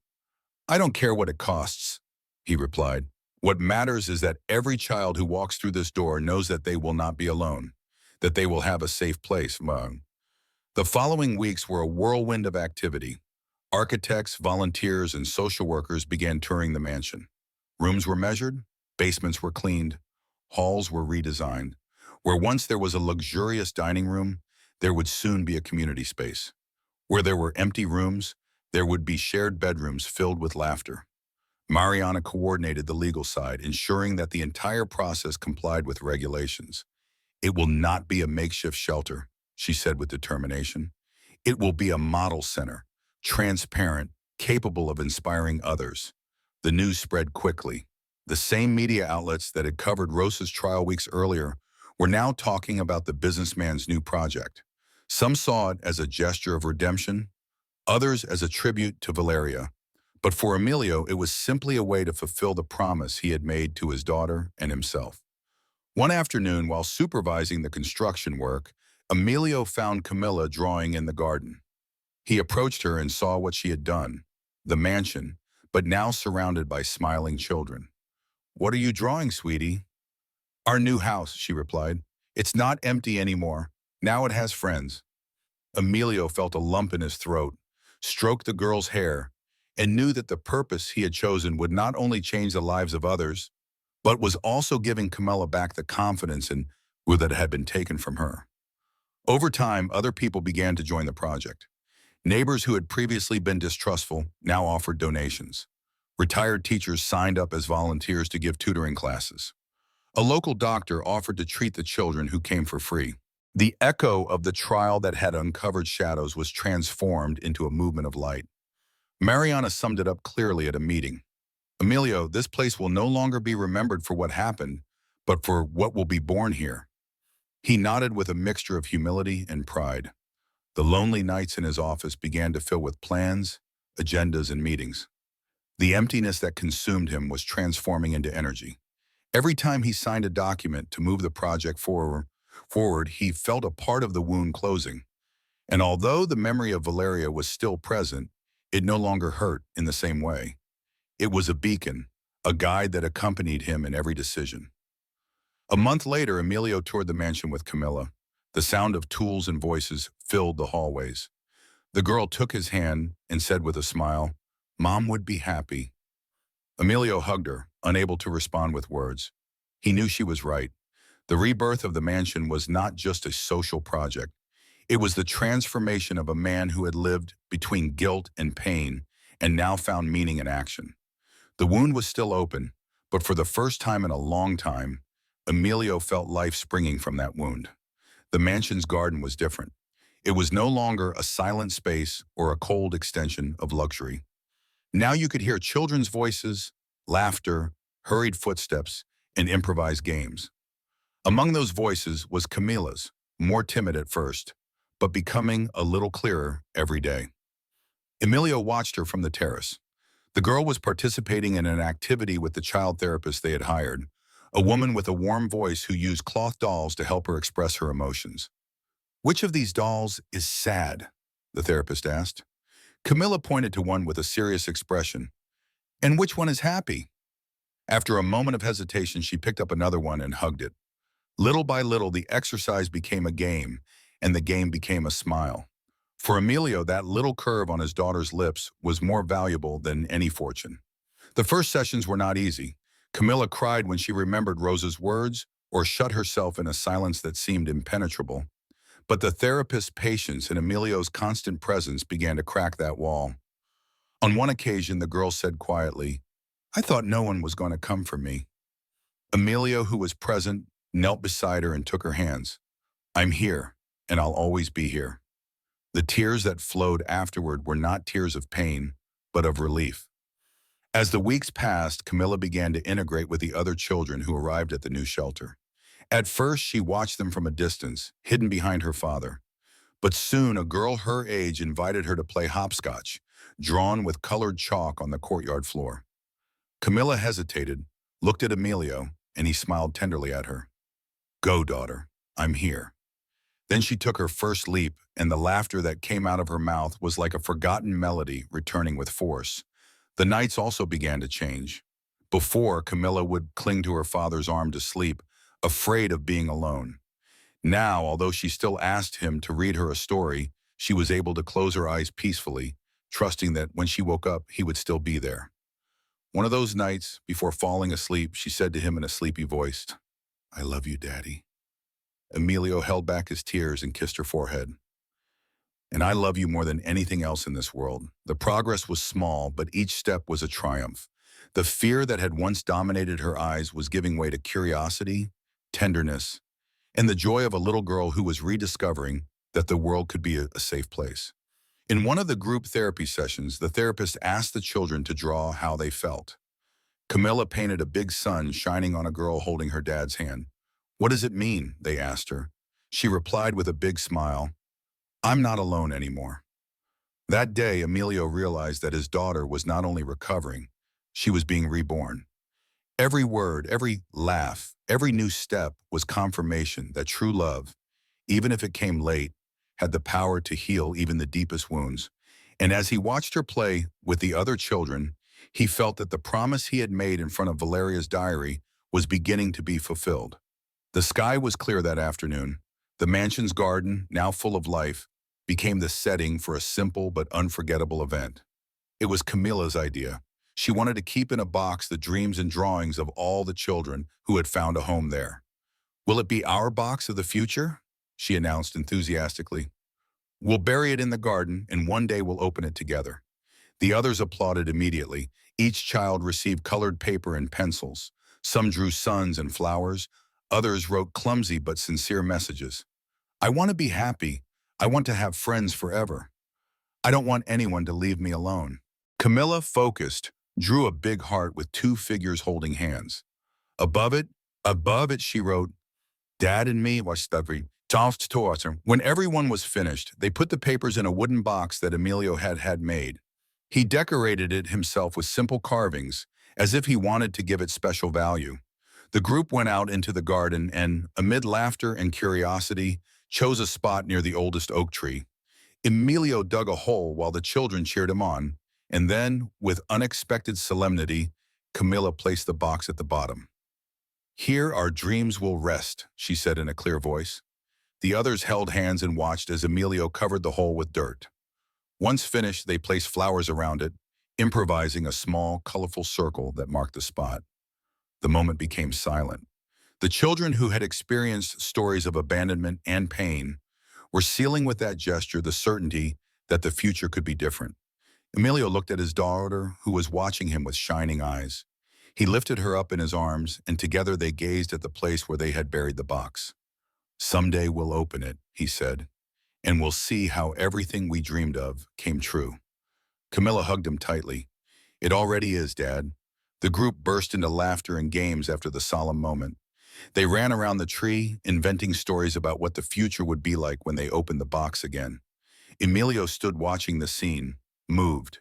"I don't care what it costs," he replied. "What matters is that every child who walks through this door knows that they will not be alone, that they will have a safe place." The following weeks were a whirlwind of activity. Architects, volunteers, and social workers began touring the mansion. Rooms were measured, basements were cleaned, halls were redesigned. Where once there was a luxurious dining room, there would soon be a community space. Where there were empty rooms, there would be shared bedrooms filled with laughter. Mariana coordinated the legal side, ensuring that the entire process complied with regulations. "It will not be a makeshift shelter," she said with determination. "It will be a model center, transparent, capable of inspiring others." The news spread quickly. The same media outlets that had covered Rosa's trial weeks earlier were now talking about the businessman's new project. Some saw it as a gesture of redemption, others as a tribute to Valeria. But for Emilio, it was simply a way to fulfill the promise he had made to his daughter and himself. One afternoon, while supervising the construction work, Emilio found Camilla drawing in the garden. He approached her and saw what she had done, the mansion, but now surrounded by smiling children. "What are you drawing, sweetie?" "Our new house," she replied. "It's not empty anymore. Now it has friends." Emilio felt a lump in his throat, stroked the girl's hair, and knew that the purpose he had chosen would not only change the lives of others, but was also giving Camilla back the confidence in that had been taken from her. Over time, other people began to join the project. Neighbors who had previously been distrustful now offered donations. Retired teachers signed up as volunteers to give tutoring classes. A local doctor offered to treat the children who came for free. The echo of the trial that had uncovered shadows was transformed into a movement of light. Mariana summed it up clearly at a meeting. "Emilio, this place will no longer be remembered for what happened, but for what will be born here." He nodded with a mixture of humility and pride. The lonely nights in his office began to fill with plans, agendas, and meetings. The emptiness that consumed him was transforming into energy. Every time he signed a document to move the project forward, he felt a part of the wound closing. And although the memory of Valeria was still present, it no longer hurt in the same way. It was a beacon, a guide that accompanied him in every decision. A month later, Emilio toured the mansion with Camilla. The sound of tools and voices filled the hallways. The girl took his hand and said with a smile, "Mom would be happy." Emilio hugged her, unable to respond with words. He knew she was right. The rebirth of the mansion was not just a social project. It was the transformation of a man who had lived between guilt and pain and now found meaning in action. The wound was still open, but for the first time in a long time, Emilio felt life springing from that wound. The mansion's garden was different. It was no longer a silent space or a cold extension of luxury. Now you could hear children's voices, laughter, hurried footsteps, and improvised games. Among those voices was Camilla's, more timid at first, but becoming a little clearer every day. Emilio watched her from the terrace. The girl was participating in an activity with the child therapist they had hired, a woman with a warm voice who used cloth dolls to help her express her emotions. "Which of these dolls is sad?" the therapist asked. Camilla pointed to one with a serious expression. "And which one is happy?" After a moment of hesitation, she picked up another one and hugged it. Little by little, the exercise became a game, and the game became a smile. For Emilio, that little curve on his daughter's lips was more valuable than any fortune. The first sessions were not easy. Camilla cried when she remembered Rosa's words or shut herself in a silence that seemed impenetrable. But the therapist's patience and Emilio's constant presence began to crack that wall. On one occasion, the girl said quietly, "I thought no one was going to come for me." Emilio, who was present, knelt beside her and took her hands. "I'm here, and I'll always be here." The tears that flowed afterward were not tears of pain, but of relief. As the weeks passed, Camilla began to integrate with the other children who arrived at the new shelter. At first, she watched them from a distance, hidden behind her father. But soon, a girl her age invited her to play hopscotch, drawn with colored chalk on the courtyard floor. Camilla hesitated, looked at Emilio, and he smiled tenderly at her. "Go, daughter. I'm here." Then she took her first leap, and the laughter that came out of her mouth was like a forgotten melody returning with force. The nights also began to change. Before, Camilla would cling to her father's arm to sleep, afraid of being alone. Now, although she still asked him to read her a story, she was able to close her eyes peacefully, trusting that when she woke up, he would still be there. One of those nights, before falling asleep, she said to him in a sleepy voice, "I love you, Daddy." Emilio held back his tears and kissed her forehead. "And I love you more than anything else in this world." The progress was small, but each step was a triumph. The fear that had once dominated her eyes was giving way to curiosity, tenderness, and the joy of a little girl who was rediscovering that the world could be a safe place. In one of the group therapy sessions, the therapist asked the children to draw how they felt. Camilla painted a big sun shining on a girl holding her dad's hand. "What does it mean?" they asked her. She replied with a big smile, "I'm not alone anymore." That day, Emilio realized that his daughter was not only recovering, she was being reborn. Every word, every laugh, every new step was confirmation that true love, even if it came late, had the power to heal even the deepest wounds. And as he watched her play with the other children, he felt that the promise he had made in front of Valeria's diary was beginning to be fulfilled. The sky was clear that afternoon. The mansion's garden, now full of life, became the setting for a simple but unforgettable event. It was Camilla's idea. She wanted to keep in a box the dreams and drawings of all the children who had found a home there. "Will it be our box of the future?" she announced enthusiastically. "We'll bury it in the garden, and one day we'll open it together." The others applauded immediately. Each child received colored paper and pencils. Some drew suns and flowers. Others wrote clumsy but sincere messages. "I want to be happy. I want to have friends forever. I don't want anyone to leave me alone." Camilla, focused, drew a big heart with two figures holding hands. Above it, she wrote, "Dad and me was stuffy." When everyone was finished, they put the papers in a wooden box that Emilio had made. He decorated it himself with simple carvings, as if he wanted to give it special value. The group went out into the garden and, amid laughter and curiosity, chose a spot near the oldest oak tree. Emilio dug a hole while the children cheered him on, and then, with unexpected solemnity, Camilla placed the box at the bottom. "Here our dreams will rest," she said in a clear voice. The others held hands and watched as Emilio covered the hole with dirt. Once finished, they placed flowers around it, improvising a small, colorful circle that marked the spot. The moment became silent. The children who had experienced stories of abandonment and pain were sealing with that gesture the certainty that the future could be different. Emilio looked at his daughter, who was watching him with shining eyes. He lifted her up in his arms, and together they gazed at the place where they had buried the box. "Someday we'll open it," he said, "and we'll see how everything we dreamed of came true." Camilla hugged him tightly. "It already is, Dad." The group burst into laughter and games after the solemn moment. They ran around the tree, inventing stories about what the future would be like when they opened the box again. Emilio stood watching the scene, moved.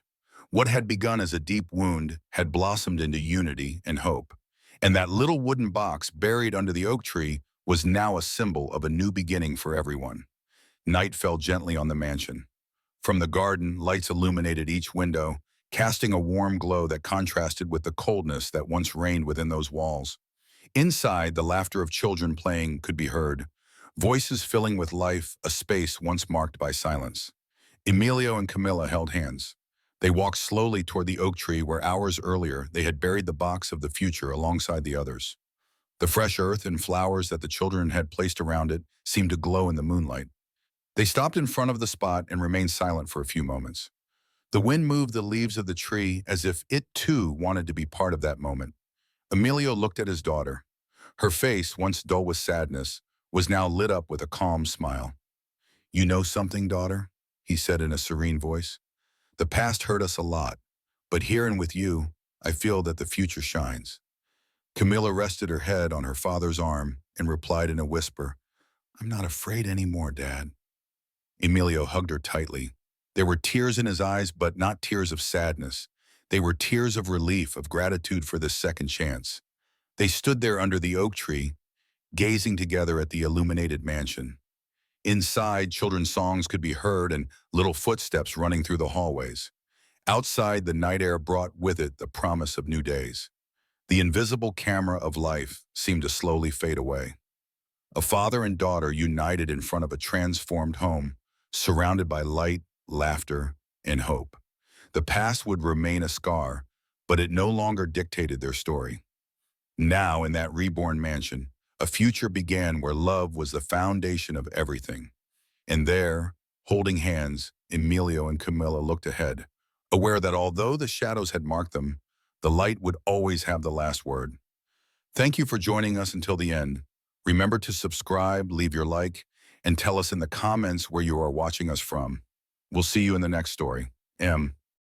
What had begun as a deep wound had blossomed into unity and hope. And that little wooden box buried under the oak tree was now a symbol of a new beginning for everyone. Night fell gently on the mansion. From the garden, lights illuminated each window, casting a warm glow that contrasted with the coldness that once reigned within those walls. Inside, the laughter of children playing could be heard, voices filling with life a space once marked by silence. Emilio and Camilla held hands. They walked slowly toward the oak tree where hours earlier they had buried the box of the future alongside the others. The fresh earth and flowers that the children had placed around it seemed to glow in the moonlight. They stopped in front of the spot and remained silent for a few moments. The wind moved the leaves of the tree as if it too wanted to be part of that moment. Emilio looked at his daughter. Her face, once dull with sadness, was now lit up with a calm smile. "You know something, daughter?" he said in a serene voice. "The past hurt us a lot, but here and with you, I feel that the future shines." Camilla rested her head on her father's arm and replied in a whisper, "I'm not afraid anymore, Dad." Emilio hugged her tightly. There were tears in his eyes, but not tears of sadness. They were tears of relief, of gratitude for this second chance. They stood there under the oak tree, gazing together at the illuminated mansion. Inside, children's songs could be heard and little footsteps running through the hallways. Outside, the night air brought with it the promise of new days. The invisible camera of life seemed to slowly fade away. A father and daughter united in front of a transformed home, surrounded by light, laughter, and hope. The past would remain a scar, but it no longer dictated their story. Now, in that reborn mansion, a future began where love was the foundation of everything. And there, holding hands, Emilio and Camilla looked ahead, aware that although the shadows had marked them, the light would always have the last word. Thank you for joining us until the end. Remember to subscribe, leave your like, and tell us in the comments where you are watching us from. We'll see you in the next story. M.